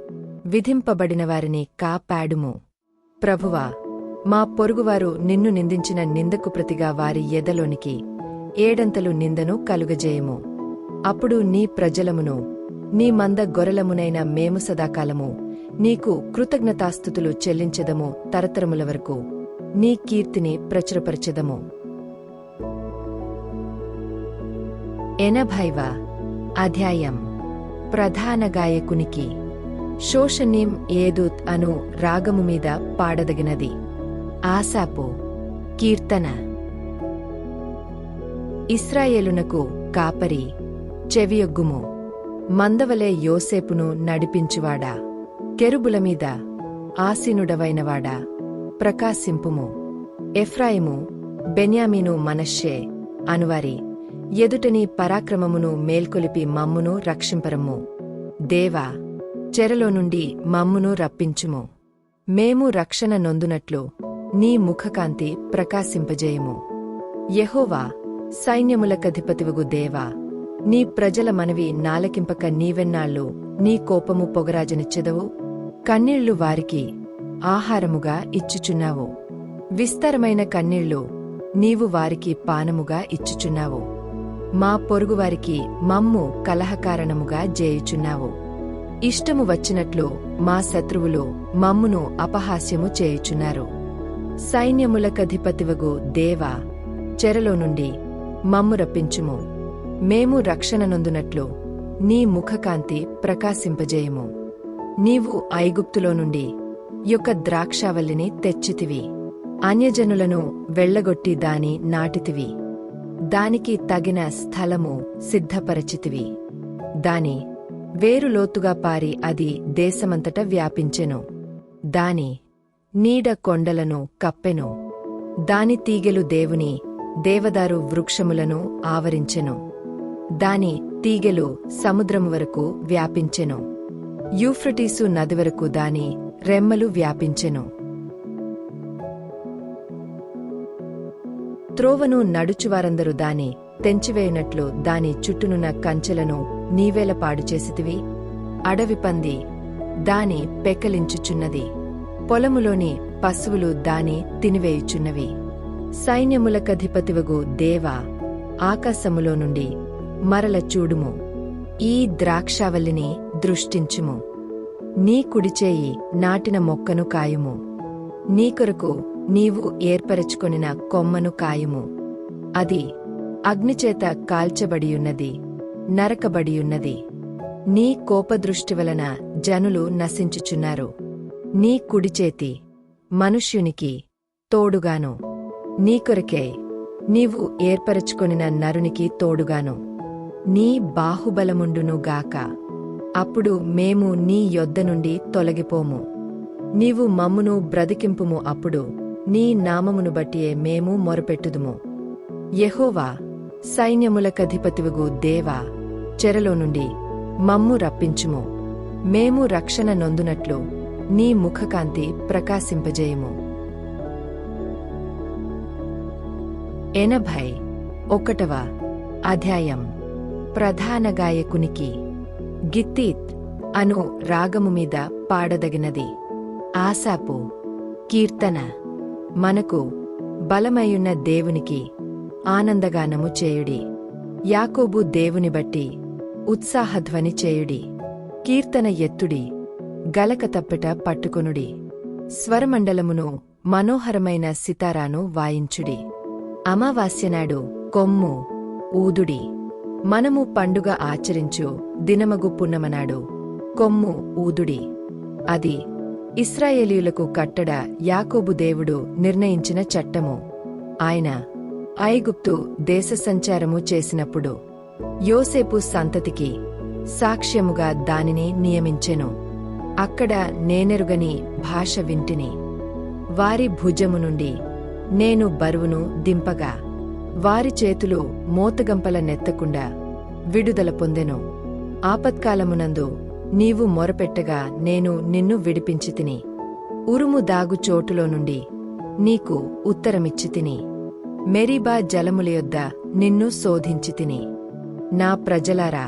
S1: విధింపబడిన వారిని కాపాడుము. ప్రభువా, మా పొరుగువారు నిన్ను నిందించిన నిందకు ప్రతిగా వారి ఎదలోనికి ఏడంతలు నిందను కలుగజేయము. అప్పుడు నీ ప్రజలమును నీ మంద గొర్రెలమునైన మేము సదాకాలము నీకు కృతజ్ఞతాస్తుతులు చెల్లించెదము. తరతరముల వరకు నీ కీర్తిని ప్రచురపరచెదము. 80వ అధ్యాయం. ప్రధాన గాయకునికి. షోషనీం ఏదూత్ అను రాగము మీద పాడదగినది. ఆసాపు కీర్తన. ఇశ్రాయేలునకు కాపరి, చెవియొగ్గుము. మందవలే యోసేపును నడిపించువాడా, కెరుబులమీద ఆసీనుడవైనవాడా, ప్రకాశింపుము. ఎఫ్రాయిము, బెన్యామీను, మనష్షే అనువారి ఎదుటని పరాక్రమమును మేల్కొలిపి మమ్మును రక్షింపరమ్ము. దేవా, చెరలో నుండి మమ్మును రప్పించుము. మేము రక్షణ నొందునట్లు నీ ముఖకాంతి ప్రకాశింపజేయము. యెహోవా, సైన్యములకధిపతివగు దేవా, నీ ప్రజల మనవి నాలకింపక నీవెన్నాళ్ళు నీ కోపము పొగరాజనిచ్చెదవు? కన్నీళ్లు వారికి ఆహారముగా ఇచ్చుచున్నావు. విస్తారమైన కన్నీళ్లు నీవు వారికి పానముగా ఇచ్చుచున్నావు. మా పొరుగువారికి మమ్ము కలహకారణముగా జేయుచున్నావు. ఇష్టము వచ్చినట్లు మా శత్రువులు మమ్మును అపహాస్యము చేయుచున్నారు. సైన్యములకధిపతివగు దేవా, చెరలో నుండి మమ్ము రప్పించుము. మేము రక్షణ నొందునట్లు నీ ముఖకాంతి ప్రకాశింపజేయము. నీవు ఐగుప్తులో నుండి యొక్క ద్రాక్షావల్లిని తెచ్చితివి. అన్యజనులను వెళ్లగొట్టి దాని నాటితివి. దానికి తగిన స్థలము సిద్ధపరచితివి. దాని వేరు లోతుగా పారి అది దేశమంతట వ్యాపించెను. దాని నీడ కొండలను కప్పెను. దాని తీగెలు దేవుని దేవదారు వృక్షములను ఆవరించెను. దాని తీగెలు సముద్రము వరకు వ్యాపించెను. యూఫ్రటీసు నది వరకు దాని రెమ్మలు వ్యాపించెను. త్రోవను నడుచువారందరూ దాని తెంచివేయునట్లు దాని చుట్టూనున్న కంచెలను నీవేల పాడుచేసితివి. అడవి పంది దాని పెకలించుచున్నది. పొలములోని పశువులు దాని తినివేయుచున్నవి. సైన్యములకధిపతివగు దేవా, ఆకాశములో నుండి మరల చూడుము. ఈ ద్రాక్షావల్లిని దృష్టించుము. నీ కుడిచేయి నాటిన మొక్కను కాయుము. నీ కొరకు నీవు ఏర్పరచుకొనిన కొమ్మను కాయుము. అది అగ్నిచేత కాల్చబడియున్నది, నరకబడియున్నది. నీ కోపదృష్టి వలన జనులు నశించుచున్నారు. నీ కుడిచేతి మనుష్యునికి తోడుగాను, నీ కొరకే నీవు ఏర్పరచుకొనిన నరునికి తోడుగాను నీ బాహుబలముండును గాక. అప్పుడు మేము నీ యొద్ద నుండి తొలగిపోము. నీవు మమ్మును బ్రతికింపుము. అప్పుడు నీ నామమును బట్టియే మేము మొరపెట్టుదుము. యెహోవా, సైన్యములకధిపతివగు దేవా, చెరలో నుండి మమ్ము రప్పించుము. మేము రక్షణ నొందునట్లు నీ ముఖకాంతి ప్రకాశింపజేయుము. 81వ అధ్యాయం. ప్రధాన గాయకునికి గిత్తీత్ అను రాగము మీద పాడదగినది. ఆసాపు కీర్తన. మనకు బలమయున్న దేవునికి ఆనందగానము చేయుడి. యాకోబు దేవుని బట్టి ఉత్సాహధ్వని చేయుడి. కీర్తన ఎత్తుడి, గలక తప్పెట పట్టుకొనుడి. స్వరమండలమును మనోహరమైన సితారాను వాయించుడి. అమావాస్యనాడు కొమ్ము ఊదుడి. మనము పండుగ ఆచరించు దినమగు పున్నమనాడు కొమ్ము ఊదుడి. అది ఇశ్రాయేలీయులకు కట్టడ, యాకోబు దేవుడు నిర్ణయించిన చట్టము. ఆయన ఐగుప్తు దేశ సంచారము చేసినప్పుడు యోసేపు సంతతికి సాక్ష్యముగా దానిని నియమించెను. అక్కడ నేనెరుగని భాష వింటిని. వారి భుజము నుండి నేను బరువును దింపగా వారి చేతులు మోతగంపల నెత్తకుండా విడుదల పొందెను. ఆపత్కాలమునందు నీవు మొరపెట్టగా నేను నిన్ను విడిపించితిని. ఉరుము దాగు చోటులో నుండి నీకు ఉత్తరమిచ్చితిని. మెరీబా జలముల యొద్ద నిన్ను శోధించితిని. నా ప్రజలారా,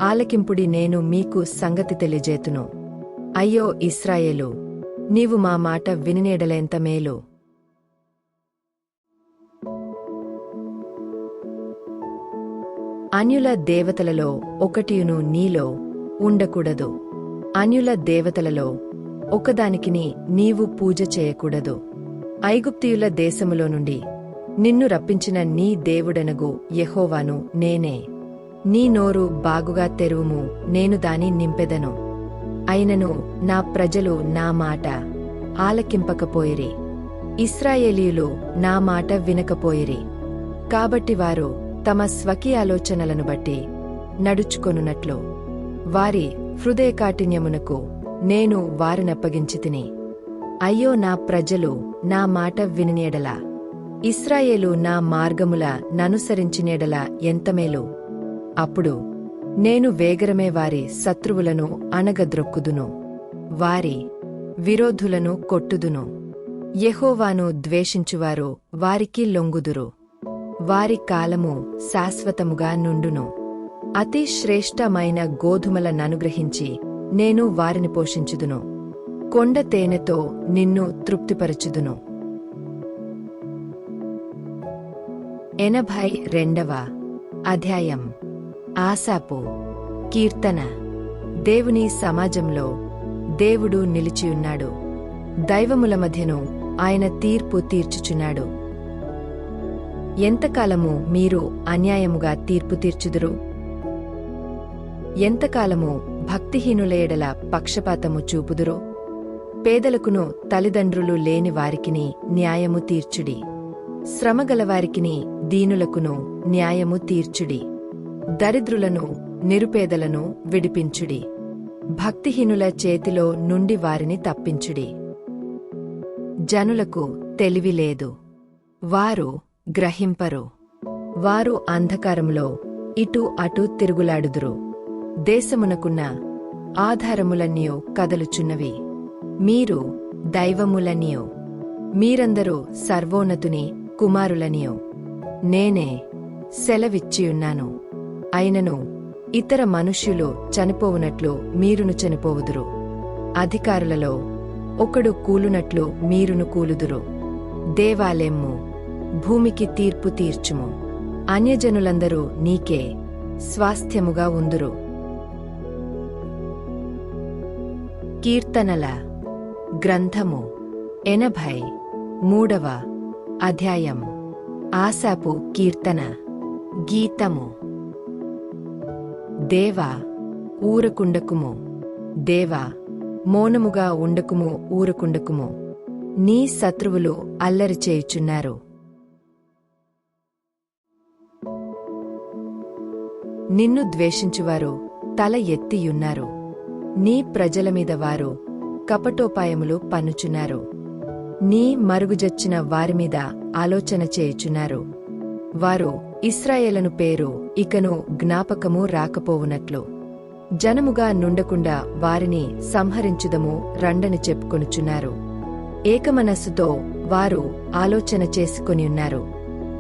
S1: ఆలకింపుడి, నేను మీకు సంగతి తెలియజేతును. అయ్యో ఇశ్రాయేలు, నీవు మా మాట వినినేడలెంత మేలు. అన్యుల దేవతలలో ఒకటియును నీలో ఉండకూడదు. అన్యుల దేవతలలో ఒకదానికిని నీవు పూజ చేయకూడదు. ఐగుప్తీయుల దేశములో నుండి నిన్ను రప్పించిన నీ దేవుడనగు యెహోవాను నేనే. నీ నోరు బాగుగా తెరువుము, నేను దాని నింపెదను. అయినను నా ప్రజలు నా మాట ఆలకింపకపోయిరి. ఇశ్రాయేలీయులు నా మాట వినకపోయిరి. కాబట్టి వారు తమ స్వకీయాలోచనలను బట్టి నడుచుకొనున్నట్లు వారి హృదయకాఠిన్యమునకు నేను వారినప్పగించితిని. అయ్యో నా ప్రజలు నా మాట వినినేడల, ఇశ్రాయేలు నా మార్గముల ననుసరించినేడల ఎంతమేలు. అప్పుడు నేను వేగరమే వారి శత్రువులను అణగద్రొక్కుదును, వారి విరోధులను కొట్టుదును. యెహోవాను ద్వేషించువారు వారికి లొంగుదురు. వారి కాలము శాశ్వతముగా నుండును. అతి శ్రేష్టమైన గోధుమల ననుగ్రహించి నేను వారిని పోషించుదును. కొండ తేనెతో నిన్ను తృప్తిపరచుదును. 82వ అధ్యాయం. ఆసాపు కీర్తన. దేవుని సమాజంలో దేవుడు నిలిచియున్నాడు. దైవముల మధ్యను ఆయన తీర్పు తీర్చుచున్నాడు. ఎంతకాలము మీరు అన్యాయముగా తీర్పు తీర్చుదురు? ఎంతకాలము భక్తిహీనుల ఎడల పక్షపాతము చూపుదురు? పేదలకును తల్లిదండ్రులు లేని వారికిని న్యాయము తీర్చుడి. శ్రమగలవారికిని దీనులకును న్యాయము తీర్చుడి. దరిద్రులను నిరుపేదలను విడిపించుడి. భక్తిహీనుల చేతిలో నుండి వారిని తప్పించుడి. జనులకు తెలివి లేదు, వారు గ్రహింపరు. వారు అంధకారములో ఇటు అటు తిరుగులాడుదురు. దేశమునకున్న ఆధారములన్నీయు కదలుచున్నవి. మీరు దైవములనియో, మీరందరూ సర్వోన్నతుని కుమారులనియో నేనే సెలవిచ్చియున్నాను. అయినను ఇతర మనుష్యులు చనిపోవునట్లు మీరును చనిపోవుదురు. అధికారులలో ఒకడు కూలునట్లు మీరును కూలుదురు. దేవాలెమ్ము, భూమికి తీర్పు తీర్చుము. అన్యజనులందరూ నీకే స్వాస్థ్యముగా ఉందురు. కీర్తనల గ్రంథము 83వ అధ్యాయం. ఆసాపు కీర్తన. గీతము. దేవా, ఊరకుండకుము. దేవా, మౌనముగా ఉండకుము, ఊరకుండకుము. నీ శత్రువులు అల్లరి చేయుచున్నారు. నిన్ను ద్వేషించువారు తల ఎత్తియున్నారు. నీ ప్రజలమీద వారు కపటోపాయములు పన్నుచున్నారు. నీ మరుగుజొచ్చిన వారిమీద ఆలోచన చేయుచున్నారు. వారు ఇశ్రాయేలును పేరు ఇకను జ్ఞాపకము రాకపోవునట్లు జనముగా నుండకుండా వారిని సంహరించుదము రండని చెప్పుకొనుచున్నారు. ఏకమనస్సుతో వారు ఆలోచన చేసుకొనియున్నారు.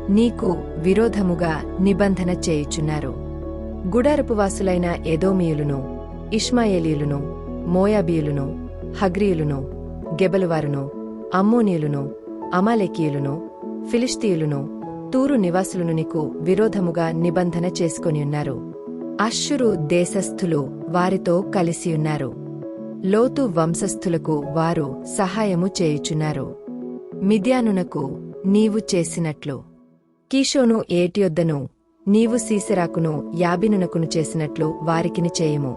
S1: నీకు విరోధముగా నిబంధన చేయుచున్నారు. గుడారపువాసులైన ఎదోమీయులును, ఇష్మాయేలీయులును, మోయాబీయులును, హగ్రీయులును, గెబలువారును, అమ్మోనీయులును, అమాలేకీయులును, ఫిలిష్తీయులును, తూరు నివాసులను నీకు విరోధముగా నిబంధన చేసుకొనియున్నారు. అష్షూరు దేశస్థులు వారితో కలిసియున్నారు. లోతు వంశస్థులకు వారు సహాయము చేయుచున్నారు. మిద్యానునకు నీవు చేసినట్లు, కీషోను ఏటియొద్దను నీవు సీసెరాకును యాబీనునకును చేసినట్లు వారికిని చేయుము.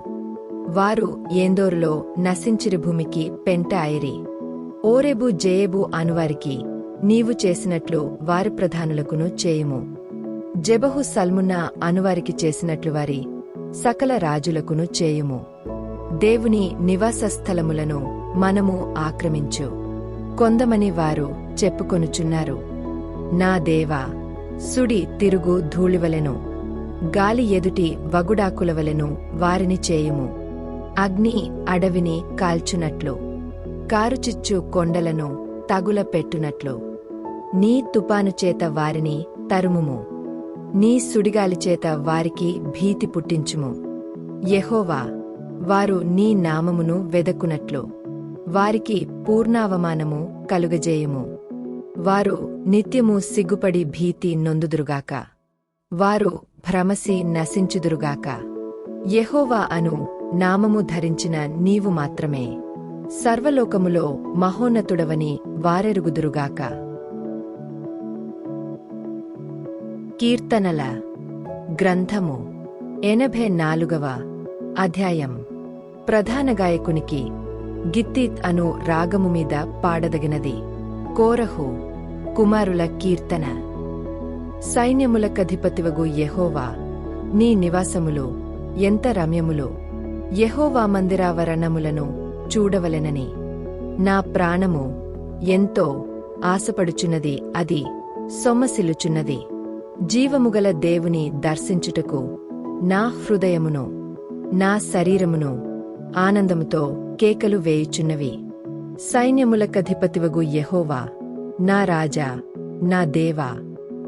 S1: వారు ఏందోరులో నశించిరి భూమికి పెంట అయిరి. ఓరేబు జేయేబు అనువారికి నీవు చేసినట్లు వారి ప్రధానులకును చేయుము. జెబహు సల్మున్నా అనువారికి చేసినట్లు వారి సకల రాజులకును చేయుము. దేవుని నివాస స్థలములను మనము ఆక్రమించు కొందమని వారు చెప్పుకొనుచున్నారు. నా దేవా, సుడి తిరుగు ధూళివలెను, గాలి ఎదుటి వగుడాకులవలెను వారిని చేయుము. అగ్ని అడవిని కాల్చునట్లు, కారుచిచ్చు కొండలను తగుల పెట్టునట్లు నీ తుపాను చేత వారిని తరుముము. నీ సుడిగాలిచేత వారికి భీతి పుట్టించుము. యెహోవా, వారు నీ నామమును వెదకునట్లు వారికి పూర్ణావమానము కలుగజేయుము. వారు నిత్యము సిగ్గుపడి భీతి నొందుదురుగాక. వారు భ్రమసి నశించుదురుగాక. యెహోవా అను నామము ధరించిన నీవు మాత్రమే సర్వలోకములో మహోన్నతుడవని వారెరుగుదురుగాక. కీర్తనల గ్రంథము 84వ అధ్యాయం. ప్రధాన గాయకునికి గిత్తీత్ అను రాగము మీద పాడదగినది. కోరహు కుమారుల కీర్తన. సైన్యములకధిపతివగు యెహోవా, నీ నివాసములు ఎంత రమ్యములు! యెహోవా మందిరావరణములను చూడవలెనని నా ప్రాణము ఎంతో ఆశపడుచున్నది. అది సొమ్మసిల్లుచున్నది. జీవముగల దేవుని దర్శించుటకు నా హృదయమును నా శరీరమును ఆనందముతో కేకలు వేయుచున్నవి. సైన్యములకధిపతివగు యెహోవా, నా రాజా, నా దేవా,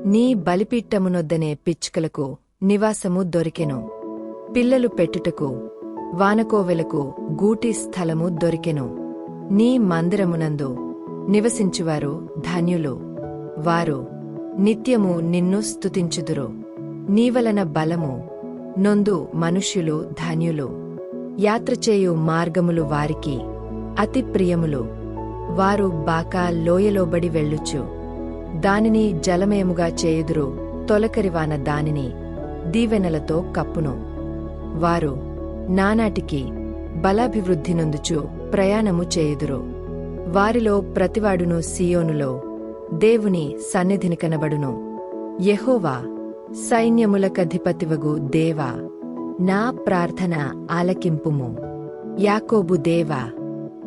S1: నీ బలిపీఠమునొద్దనే పిచ్చుకలకు నివాసము దొరికెను. పిల్లలు పెట్టుటకు వానకోవెలకు గూటి స్థలము దొరికెను. నీ మందిరమునందు నివసించువారు ధన్యులు. వారు నిత్యము నిన్ను స్తుతించుదురు. నీవలన బలము నొందు మనుష్యులు ధన్యులు. యాత్రచేయు మార్గములు వారికి అతి ప్రియములు. వారు బాకా లోయలోబడి వెళ్ళుచు దానిని జలమయముగా చేయుదురు. తొలకరివాన దానిని దీవెనలతో కప్పును. వారు నానాటికి బలాభివృద్ధి నొందుచు ప్రయాణము చేయుదురు. వారిలో ప్రతివాడును సియోనులో దేవుని సన్నిధిని కనబడును. యెహోవా సైన్యములకధిపతివగు దేవా, నా ప్రార్థన ఆలకింపుము. యాకోబు దేవా,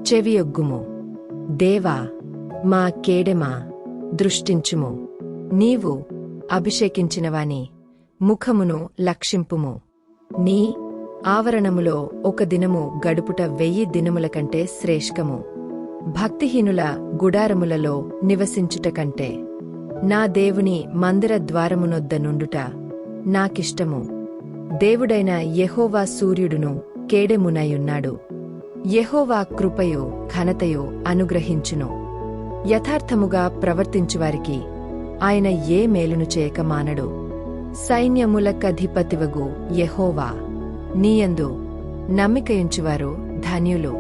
S1: చెవియొగ్గుము. దేవా, మా కేడెమా, దృష్టించుము. నీవు అభిషేకించినవాని ముఖమును లక్షింపుము. నీ ఆవరణములో ఒక దినము గడుపుట 1000 దినముల కంటే శ్రేష్ఠము. భక్తిహీనుల గుడారములలో నివసించుట కంటే నా దేవుని మందిర ద్వారమునొద్ద నుండుట నాకిష్టము. దేవుడైన యెహోవా సూర్యుడును కేడెమునయున్నాడు. యెహోవా కృపయు ఘనతయు అనుగ్రహించును. యథార్థముగా ప్రవర్తించువారికి ఆయన ఏ మేలును చేయక మానడు. సైన్యములకధిపతివగు యెహోవా, నీయందు నమ్మికయుంచువారు ధన్యులు.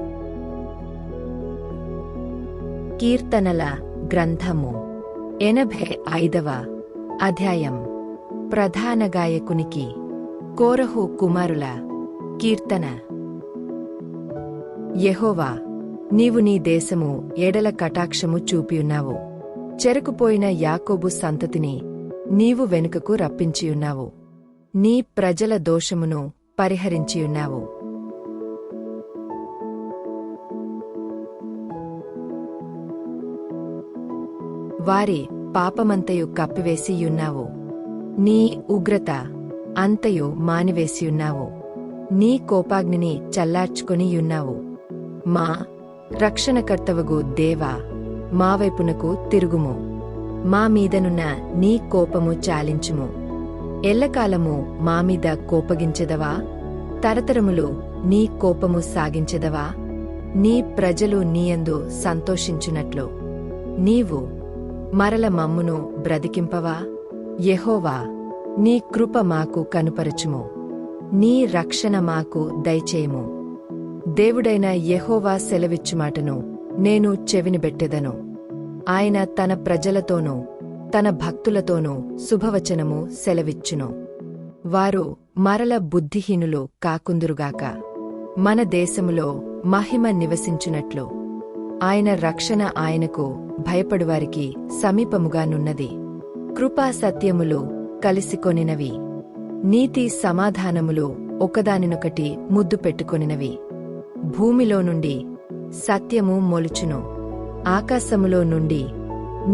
S1: కీర్తనల గ్రంథము 85వ అధ్యాయం. ప్రధాన గాయకునికి కోరహు కుమారుల కీర్తన. యెహోవా, నీవు నీ దేశము ఎడల కటాక్షము చూపియున్నావు. చెరకుపోయిన యాకోబు సంతతిని నీవు వెనుకకు రప్పించియున్నావు. నీ ప్రజల దోషమును పరిహరించియున్నావు. వారి పాపమంతయు కప్పివేసియున్నావు. నీ ఉగ్రత అంతయు మానివేసియున్నావు. నీ కోపాగ్నిని చల్లార్చుకొనియున్నావు. మా రక్షణకర్తవగు దేవా, మావైపునకు తిరుగుము. మా మీదనున్న నీ కోపము చాలించుము. ఎల్లకాలము మామీద కోపగించెదవా? తరతరములు నీ కోపము సాగించెదవా? నీ ప్రజలు నీయందు సంతోషించునట్లు నీవు మరల మమ్మును బ్రతికింపవా? యెహోవా, నీ కృప మాకు కనుపరచుము. నీ రక్షణ మాకు దయచేయుము. దేవుడైన యెహోవా సెలవిచ్చుమాటను నేను చెవినిబెట్టెదను. ఆయన తన ప్రజలతోనూ తన భక్తులతోనూ శుభవచనము సెలవిచ్చును. వారు మరల బుద్ధిహీనులు కాకుందురుగాక. మన దేశములో మహిమ నివసించునట్లు ఆయన రక్షణ ఆయనకు భయపడువారికి సమీపముగానున్నది. కృపా సత్యములు కలిసికొనినవి. నీతి సమాధానములు ఒకదానినొకటి ముద్దు పెట్టుకొనినవి. భూమిలో నుండి సత్యము మొలుచును. ఆకాశములో నుండి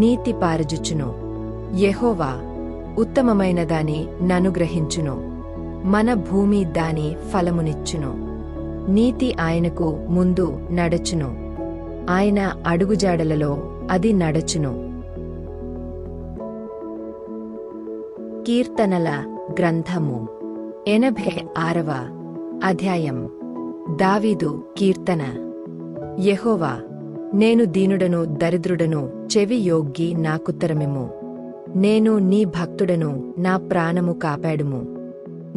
S1: నీతి పారజుచును. యెహోవా ఉత్తమమైన దాని ననుగ్రహించును. మన భూమి దాని ఫలమునిచ్చును. నీతి ఆయనకు ముందు నడచును. ఆయన అడుగుజాడలలో అది నడచును. కీర్తనల గ్రంథము 86వ అధ్యాయం. దావీదు కీర్తన. యెహోవా, నేను దీనుడను దరిద్రుడను, చెవి యొగ్గి నాకుత్తరమిమ్ము. నేను నీ భక్తుడను, నా ప్రాణము కాపాడుము.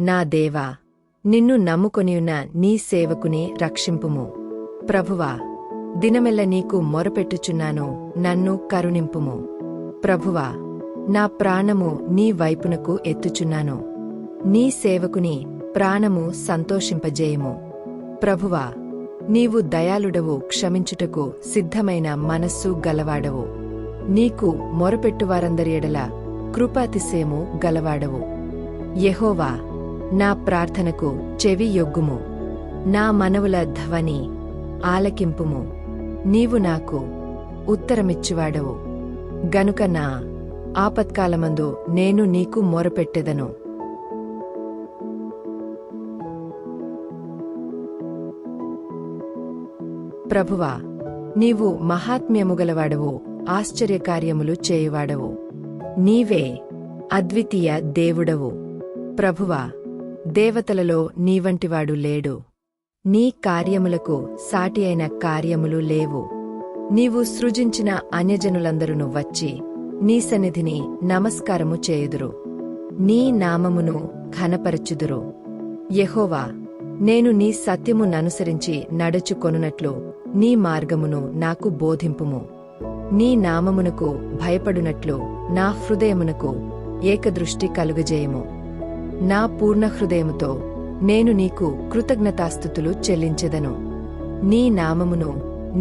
S1: నా దేవా, నిన్ను నమ్ముకొనియున్న నీ సేవకుని రక్షింపుము. ప్రభువా, దినమెల్ల నీకు మొరపెట్టుచున్నాను, నన్ను కరుణింపుము. ప్రభువా, నా ప్రాణము నీ వైపునకు ఎత్తుచున్నాను. నీ సేవకుని ప్రాణము సంతోషింపజేయుము. ప్రభువా, నీవు దయాళుడవు, క్షమించుటకు సిద్ధమైన మనస్సు గలవాడవు. నీకు మొరపెట్టువారందరి ఎడల కృపాతిశయము గలవాడవు. యెహోవా, నా ప్రార్థనకు చెవి యొగ్గుము. నా మనవుల ధ్వని ఆలకింపుము. నీవు నాకు ఉత్తరమిచ్చువాడవు గనుక నా ఆపత్కాలమందు నేను నీకు మొరపెట్టెదను. ప్రభువా, నీవు మహాత్మ్యముగలవాడవు, ఆశ్చర్యకార్యములు చేయువాడవు. నీవే అద్వితీయ దేవుడవు. ప్రభువా, దేవతలలో నీవంటివాడు లేడు. నీ కార్యములకు సాటి అయిన కార్యములు లేవు. నీవు సృజించిన అన్యజనులందరును వచ్చి నీ సన్నిధిని నమస్కారము చేయుదురు. నీ నామమును ఘనపరచుదురు. యెహోవా, నేను నీ సత్యము ననుసరించి నడుచుకొనున్నట్లు నీ మార్గమును నాకు బోధింపుము. నీ నామమునకు భయపడునట్లు నా హృదయమునకు ఏకదృష్టి కలుగజేయము. నా పూర్ణ హృదయముతో నేను నీకు కృతజ్ఞతాస్తుతులు చెల్లించెదను. నీ నామమును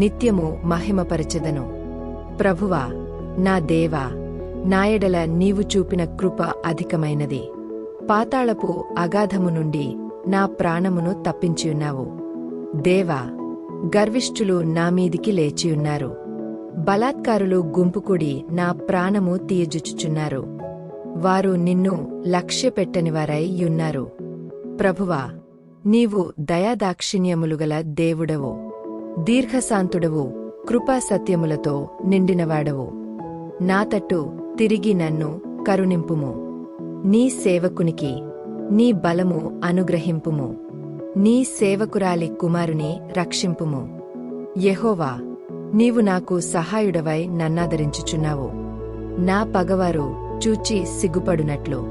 S1: నిత్యము మహిమపరచెదను. ప్రభువా, నా దేవా, నాయడల నీవు చూపిన కృప అధికమైనది. పాతాళపు అగాధము నుండి నా ప్రాణమును తప్పించియున్నావు. దేవా, గర్విష్ఠులు నామీదికి లేచియున్నారు. బలాత్కారులు గుంపుకూడి నా ప్రాణము తీయజుచుచున్నారు. వారు నిన్ను లక్ష్యపెట్టనివారై యున్నారు. ప్రభువా, నీవు దయాదాక్షిణ్యములుగల దేవుడవు. దీర్ఘశాంతుడవు, కృపాసత్యములతో నిండినవాడవు. నా తట్టు తిరిగి నన్ను కరుణింపుము. నీ సేవకునికి నీ బలము అనుగ్రహింపుము. నీ సేవకురాలి కుమారుని రక్షింపుము. యెహోవా, నీవు నాకు సహాయుడవై నన్నాదరించుచున్నావు. నా పగవారు చూచి సిగ్గుపడునట్లు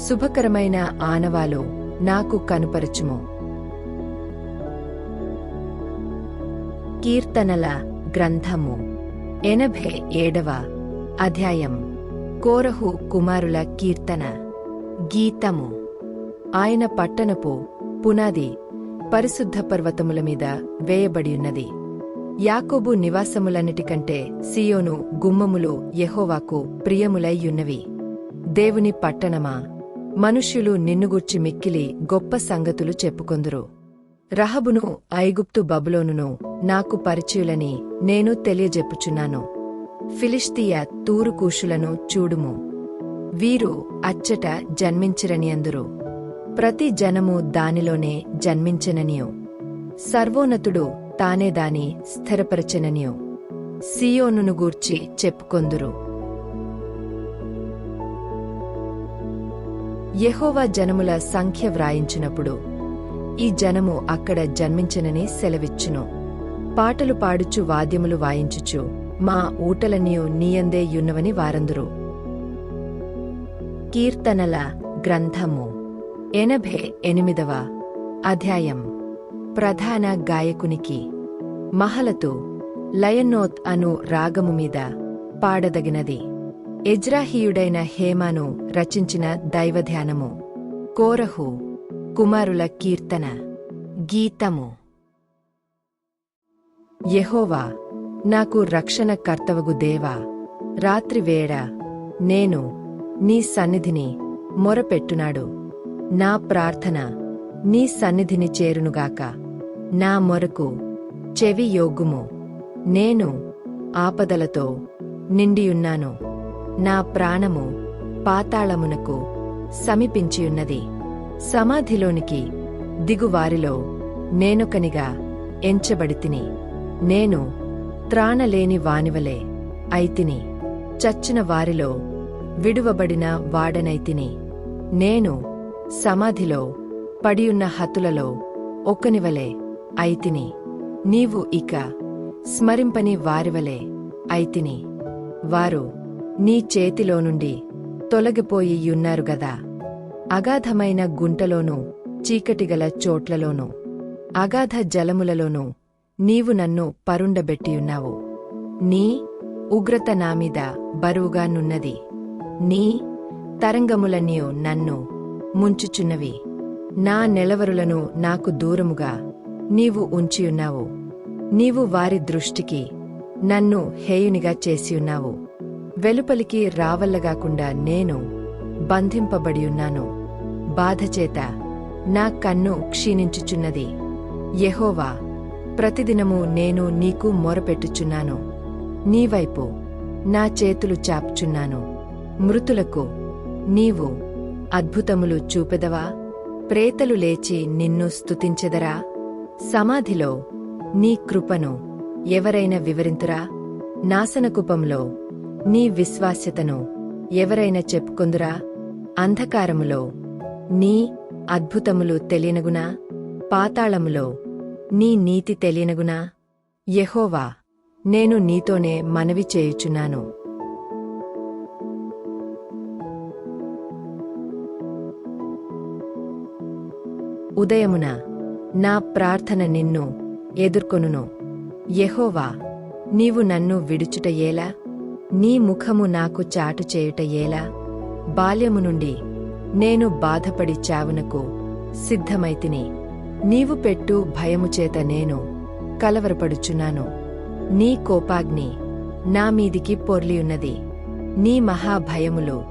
S1: శుభకరమైన ఆనవాలు నాకు కనుపరచుము. కీర్తనల గ్రంథము 87వ అధ్యాయం. కోరహు కుమారుల కీర్తన. గీతము. ఆయన పట్టణపు పునాది పరిశుద్ధ పర్వతముల మీద వేయబడియున్నది. యాకోబు నివాసములన్నిటికంటే సియోను గుమ్మములు యెహోవాకు ప్రియములైయున్నవి. దేవుని పట్టణమా, మనుష్యులు నిన్నుగూర్చి మిక్కిలి గొప్ప సంగతులు చెప్పుకొందురు. రహబును ఐగుప్తు బబులోనును నాకు పరిచయులని నేను తెలియజెప్పుచున్నాను. ఫిలిష్తీయ తూరుకూషులను చూడుము. వీరు అచ్చట జన్మించిరనియందురు. ప్రతి జనము దానిలోనే జన్మించెననియు. సర్వోన్నతుడు తానే దాని స్థిరపరచెననియు సియోనును గూర్చి చెప్పుకొందురు. యెహోవా జనముల సంఖ్య వ్రాయించినప్పుడు ఈ జనము అక్కడ జన్మించెనని సెలవిచ్చును. పాటలు పాడుచు వాద్యములు వాయించుచు మా ఊటలనియు నీయందే యున్నవని వారందురు. కీర్తనల గ్రంథము 88వ అధ్యాయం. ప్రధాన గాయకునికి. మహలతు లయన్నోత్ అను రాగము మీద పాడదగినది. ఎజ్రాహీయుడైన హేమాను రచించిన దైవధ్యానము. కోరహు కుమారుల కీర్తన. గీతము. యెహోవా, నాకు రక్షణ కర్తవగు దేవా, రాత్రివేళ నేను నీ సన్నిధిని మొరపెట్టునాడు. నా ప్రార్థన నీ సన్నిధిని చేరునుగాక. నా మొరకు చెవి యొగ్గుము. నేను ఆపదలతో నిండియున్నాను. నా ప్రాణము పాతాళమునకు సమీపించియున్నది. సమాధిలోనికి దిగువారిలో నేనొకనిగా ఎంచబడితిని. నేను త్రాణలేని వానివలే అయితిని. చచ్చిన వారిలో విడువబడిన వాడనైతిని. నేను సమాధిలో పడియున్న హతులలో ఒక్కనివలే అయితిని. నీవు ఇక స్మరింపని వారివలే అయితిని. వారు నీ చేతిలో నుండి తొలగిపోయి యున్నారు గదా. అగాధమైన గుంటలోనూ చీకటిగల చోట్లలోనూ అగాధ జలములలోనూ నీవు నన్ను పరుండబెట్టియున్నావు. నీ ఉగ్రత నామీద బరువుగా నున్నది. నీ తరంగములన్నీయు నన్ను ముంచుచున్నవి. నా నెలవరులను నాకు దూరముగా నీవు ఉంచియున్నావు. నీవు వారి దృష్టికి నన్ను హేయునిగా చేసియున్నావు. వెలుపలికి రావల్లగాకుండా నేను బంధింపబడియున్నాను. బాధచేత నా కన్ను క్షీణించుచున్నది. యెహోవా, ప్రతిదినము నేను నీకు మొరపెట్టుచున్నాను. నీవైపు నా చేతులు చాపుచున్నాను. మృతులకు నీవు అద్భుతములు చూపెదవా? ప్రేతలు లేచి నిన్ను స్తుతించెదరా? సమాధిలో నీ కృపను ఎవరైనా వివరింతురా? నాశనకూపంలో నీ విశ్వాస్యతను ఎవరైనా చెప్పుకొందురా? అంధకారములో నీ అద్భుతములు తెలియనగునా? పాతాళములో నీ నీతి తెలియనగునా? యెహోవా, నేను నీతోనే మనవి చేయుచున్నాను. ఉదయమున నా ప్రార్థన నిన్ను ఎదుర్కొనును. యెహోవా, నీవు నన్ను విడుచుట ఏలా? నీ ముఖము నాకు చాటు చేయుట ఏలా? బాల్యము నుండి నేను బాధపడి చావునకు సిద్ధమైతిని. నీవు పెట్టు భయముచేత నేను కలవరపడుచున్నాను. నీ కోపాగ్ని నా మీదికి పొర్లియున్నది. నీ మహాభయములు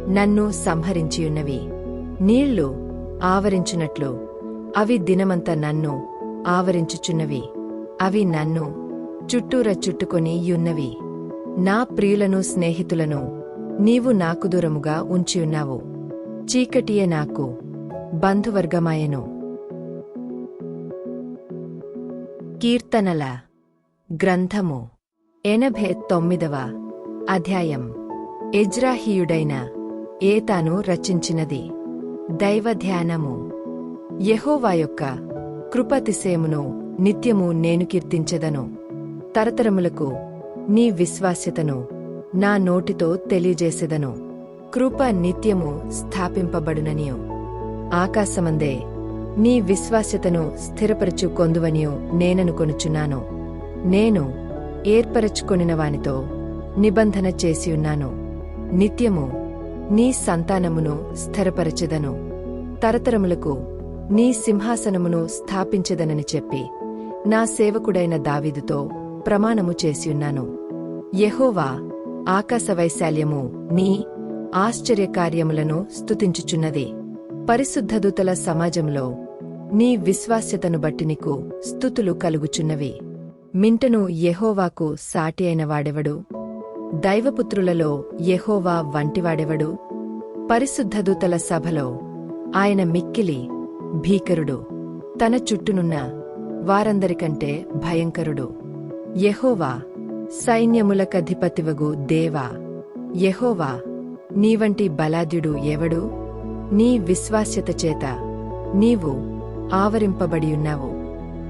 S1: నన్ను సంహరించియున్నవి. నీళ్లు ఆవరించునట్లు అవి దినమంత నన్ను ఆవరించుచున్నవి. అవి నన్ను చుట్టూర చుట్టుకొని యున్నవి. నా ప్రియులను స్నేహితులను నీవు నాకు దూరముగా ఉంచియున్నావు. చీకటియే నాకు బంధువర్గమాయెను. కీర్తనల గ్రంథము 89వ అధ్యాయం. ఎజ్రాహీయుడైన ఏతాను రచించినది. దైవధ్యానము. యెహోవా యొక్క కృపాతిశయమును నిత్యము నేను కీర్తించెదను. తరతరములకు నీ విశ్వాస్యతను నా నోటితో తెలియజేసెదను. కృప నిత్యము స్థాపింపబడుననియు ఆకాశమందే నీ విశ్వాస్యతను స్థిరపరచు కొందువనియు నేననుకొనుచున్నాను. నేను ఏర్పరచుకొనిన వానితో నిబంధన చేసియున్నాను. నిత్యము నీ సంతానమును స్థిరపరచెదను. తరతరములకు నీ సింహాసనమును స్థాపించెదనని చెప్పి నా సేవకుడైన దావీదుతో ప్రమాణము చేసియున్నాను. యెహోవా ఆకాశవైశాల్యము నీ ఆశ్చర్యకార్యములను స్తుతించుచున్నది. పరిశుద్ధదూతల సమాజంలో నీ విశ్వాస్యతను బట్టి నీకు స్తుతులు కలుగుచున్నవి. మింటను యెహోవాకు సాటి అయిన వాడెవడు? దైవపుత్రులలో యెహోవా వంటివాడెవడు? పరిశుద్ధదూతల సభలో ఆయన మిక్కిలి భీకరుడు. తన చుట్టూనున్న వారందరికంటే భయంకరుడు. యెహోవా సైన్యములకధిపతివగు దేవా, యెహోవా నీవంటి బలాఢ్యుడు ఎవడు? నీ విశ్వాస్యత చేత నీవు ఆవరింపబడియున్నావు.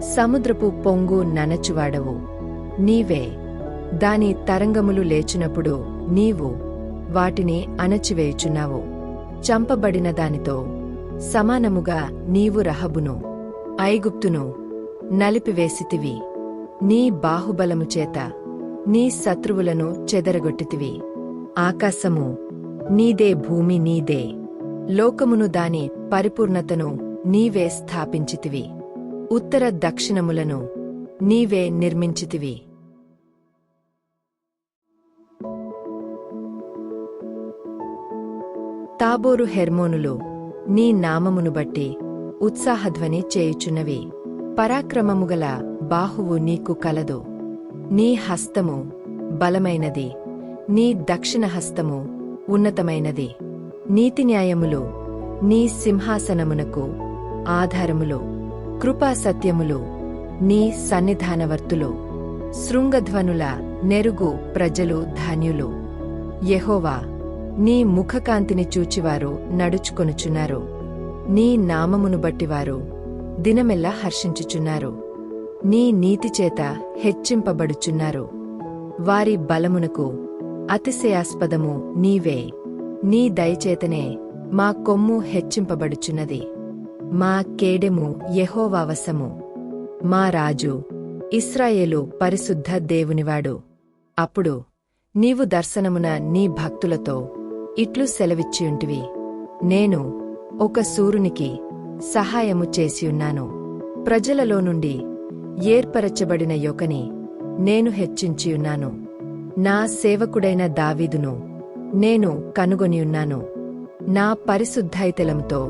S1: సముద్రపు పొంగు ననచువాడవు నీవే. దాని తరంగములు లేచినప్పుడు నీవు వాటిని అణచివేయుచున్నావు. చంపబడిన దానితో సమానముగా నీవు రహబును ఐగుప్తును నలిపివేసితివి. నీ బాహుబలము చేత నీ శత్రువులను చెదరగొట్టితివి. ఆకాశము నీదే, భూమి నీదే. లోకమును దాని పరిపూర్ణతను నీవే స్థాపించితివి. ఉత్తర దక్షిణములను నీవే నిర్మించితివి. తాబోరు హెర్మోనులు నీ నామమును బట్టి ఉత్సాహధ్వని చేయుచున్నవి. పరాక్రమముగల బాహువు నీకు కలదు. నీ హస్తము బలమైనది. నీ దక్షిణ హస్తము ఉన్నతమైనది. నీతిన్యాయములు నీ సింహాసనమునకు ఆధారములు. కృపాసత్యములు నీ సన్నిధానవర్తులు. శృంగధ్వనుల నెరుగు ప్రజలు ధాన్యులు. యెహోవా నీ ముఖకాంతిని చూచివారు నడుచుకొనుచున్నారు. నీ నామమును బట్టివారు దినమెల్లా హర్షించుచున్నారు. నీ నీతిచేత హెచ్చింపబడుచున్నారు. వారి బలమునకు అతిశయాస్పదము నీవే. నీ దయచేతనే మా కొమ్ము హెచ్చింపబడుచున్నది. మా కేడెము యెహోవా వశము. మా రాజు ఇశ్రాయేలు పరిశుద్ధ దేవునివాడు. అప్పుడు నీవు దర్శనమున నీ భక్తులతో ఇట్లు సెలవిచ్చియుంటివి. నేను ఒక శూరునికి సహాయము చేసియున్నాను. ప్రజలలో నుండి ఏర్పరచబడిన యొకని నేను హెచ్చించియున్నాను. నా సేవకుడైన దావీదును నేను కనుగొనియున్నాను. నా పరిశుద్ధైతెలముతో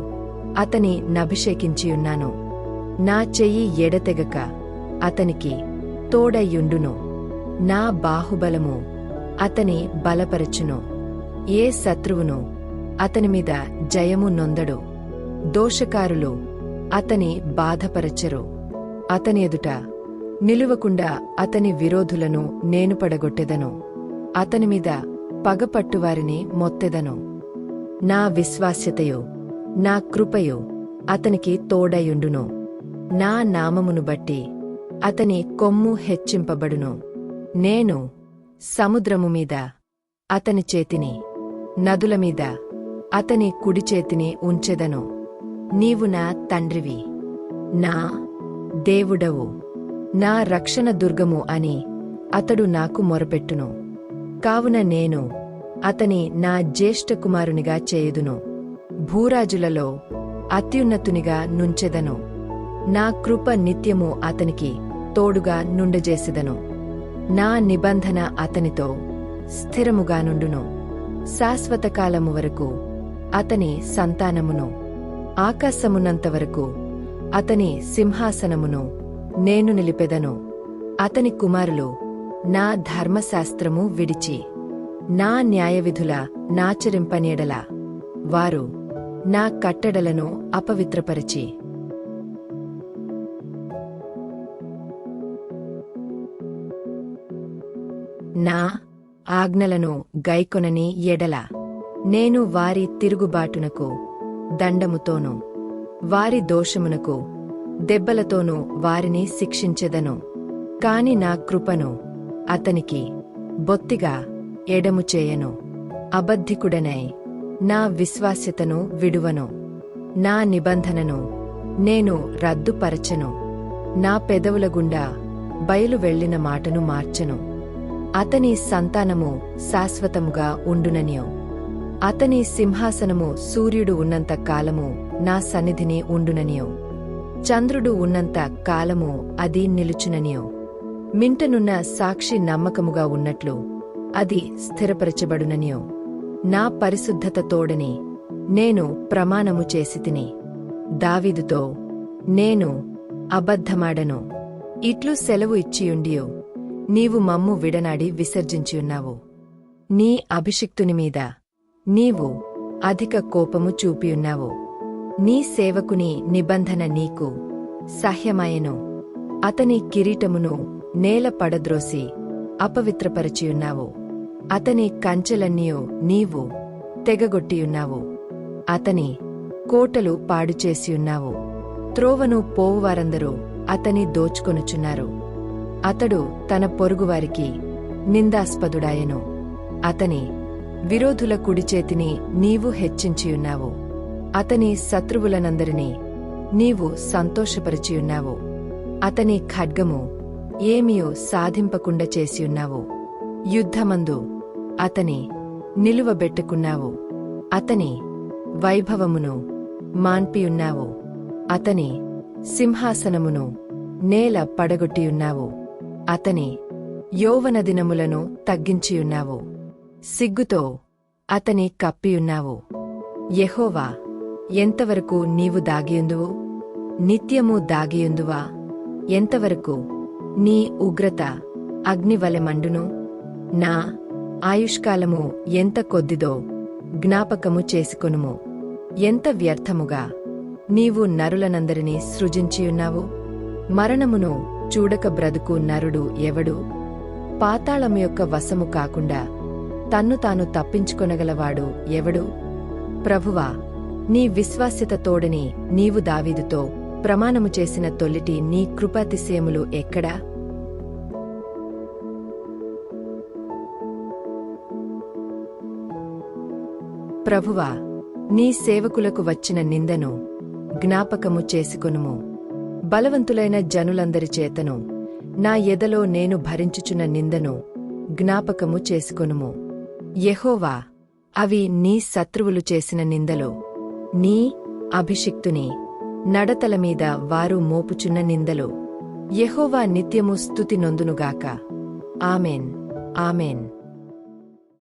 S1: అతని నభిషేకించియున్నాను. నా చెయ్యి ఎడతెగక అతనికి తోడయ్యుండును. నా బాహుబలము అతని బలపరచును. ఏ శత్రువును అతనిమీద జయము నొందడు. దోషకారులు అతని బాధపరచరు. అతని ఎదుట నిలువకుండా అతని విరోధులను నేను పడగొట్టెదను. అతనిమీద పగపట్టువారిని మొత్తెదను. నా విశ్వాస్యతయు నా కృపయు అతనికి తోడయుండును. నా నామమును బట్టి అతని కొమ్ము హెచ్చింపబడును. నేను సముద్రము మీద అతని చేతిని, నదుల మీద అతని కుడిచేతిని ఉంచెదను. నీవు నా తండ్రివి, నా దేవుడవు, నా రక్షణ దుర్గము అని అతడు నాకు మొరపెట్టును. కావున నేను అతని నా జ్యేష్ఠకుమారునిగా చేయుదును. భూరాజులలో అత్యున్నతునిగా నుంచెదను. నా కృప నిత్యము అతనికి తోడుగా నుండజేసెదను. నా నిబంధన అతనితో స్థిరముగా నుండును. శాశ్వతకాలము వరకు అతని సంతానమును, ఆకాశమున్నంతవరకు అతని సింహాసనమును నేను నిలిపెదను. అతని కుమారులు నా ధర్మశాస్త్రము విడిచి నా న్యాయవిధుల నాచరింపనీయడల వారు నా కట్టడలను అపవిత్రపరిచి నా ఆజ్ఞలను గైకొనని ఎడల నేను వారి తిరుగుబాటునకు దండముతోనూ వారి దోషమునకు దెబ్బలతోనూ వారిని శిక్షించెదను. కాని నా కృపను అతనికి బొత్తిగా ఎడము చేయను. అబద్ధికుడనై నా విశ్వాస్యతను విడువను. నా నిబంధనను నేను రద్దుపరచెను. నా పెదవుల గుండా బయలు వెళ్లిన మాటను మార్చెను. అతని సంతానము శాశ్వతముగా ఉండుననియో, అతని సింహాసనము సూర్యుడు ఉన్నంత కాలము నా సన్నిధిని ఉండుననియో, చంద్రుడు ఉన్నంత కాలము అది నిలుచుననియో, మింటనున్న సాక్షి నమ్మకముగా ఉన్నట్లు అది స్థిరపరచబడుననియో, నా పరిశుద్ధత తోడని నేను ప్రమాణము చేసితిని. దావీదుతో నేను అబద్ధమాడను. ఇట్లు సెలవు ఇచ్చియుండియో నీవు మమ్ము విడనాడి విసర్జించియున్నావు. నీ అభిషిక్తునిమీద నీవు అధిక కోపము చూపియున్నావు. నీ సేవకుని నిబంధన నీకు సహ్యమాయెను. అతని కిరీటమును నేల పడద్రోసి అపవిత్రపరచియున్నావు. అతని కంచెలన్నీయు నీవు తెగగొట్టియున్నావు. అతని కోటలు పాడుచేసియున్నావు. త్రోవను పోవువారందరూ అతని దోచుకొనుచున్నారు. అతడు తన పొరుగువారికి నిందాస్పదుడాయెను. అతని విరోధుల కుడిచేతిని నీవు హెచ్చించియున్నావు. అతని శత్రువులనందరినీ నీవు సంతోషపరిచియున్నావు. అతని ఖడ్గము ఏమియో సాధింపకుండా చేసియున్నావు. యుద్ధమందు అతని నిలువబెట్టుకున్నావు. అతని వైభవమును మాన్పియున్నావు. అతని సింహాసనమును నేల పడగొట్టియున్నావు. అతని యౌవనదినములను తగ్గించియున్నావు. సిగ్గుతో అతని కప్పియున్నావు. యెహోవా, ఎంతవరకు నీవు దాగియుందువు? నిత్యము దాగియుందువా? ఎంతవరకు నీ ఉగ్రత అగ్నివలె మండును? నా ఆయుష్కాలము ఎంత కొద్దిదో జ్ఞాపకము చేసుకొనుము. ఎంత వ్యర్థముగా నీవు నరులనందరినీ సృజించియున్నావు. మరణమును చూడక బ్రతుకు నరుడు ఎవడు? పాతాళము యొక్క వశము కాకుండా తన్ను తాను తప్పించుకొనగలవాడు ఎవడు? ప్రభువా, నీ విశ్వాస్యత తోడని నీవు దావీదుతో ప్రమాణము చేసిన తొలిటి నీ కృపాతిశయములు ఎక్కడా? ప్రభువా, నీ సేవకులకు వచ్చిన నిందను జ్ఞాపకము చేసుకొనుము. బలవంతులైన జనులందరి చేతను నా ఎదలో నేను భరించుచున్న నిందను జ్ఞాపకము చేసుకొనుము. యెహోవా, అవి నీ శత్రువులు చేసిన నిందలు, నీ అభిషిక్తుని నడతల మీద వారు మోపుచున్న నిందలు. యెహోవా నిత్యము స్తుతి నొందునుగాక. Amen, amen.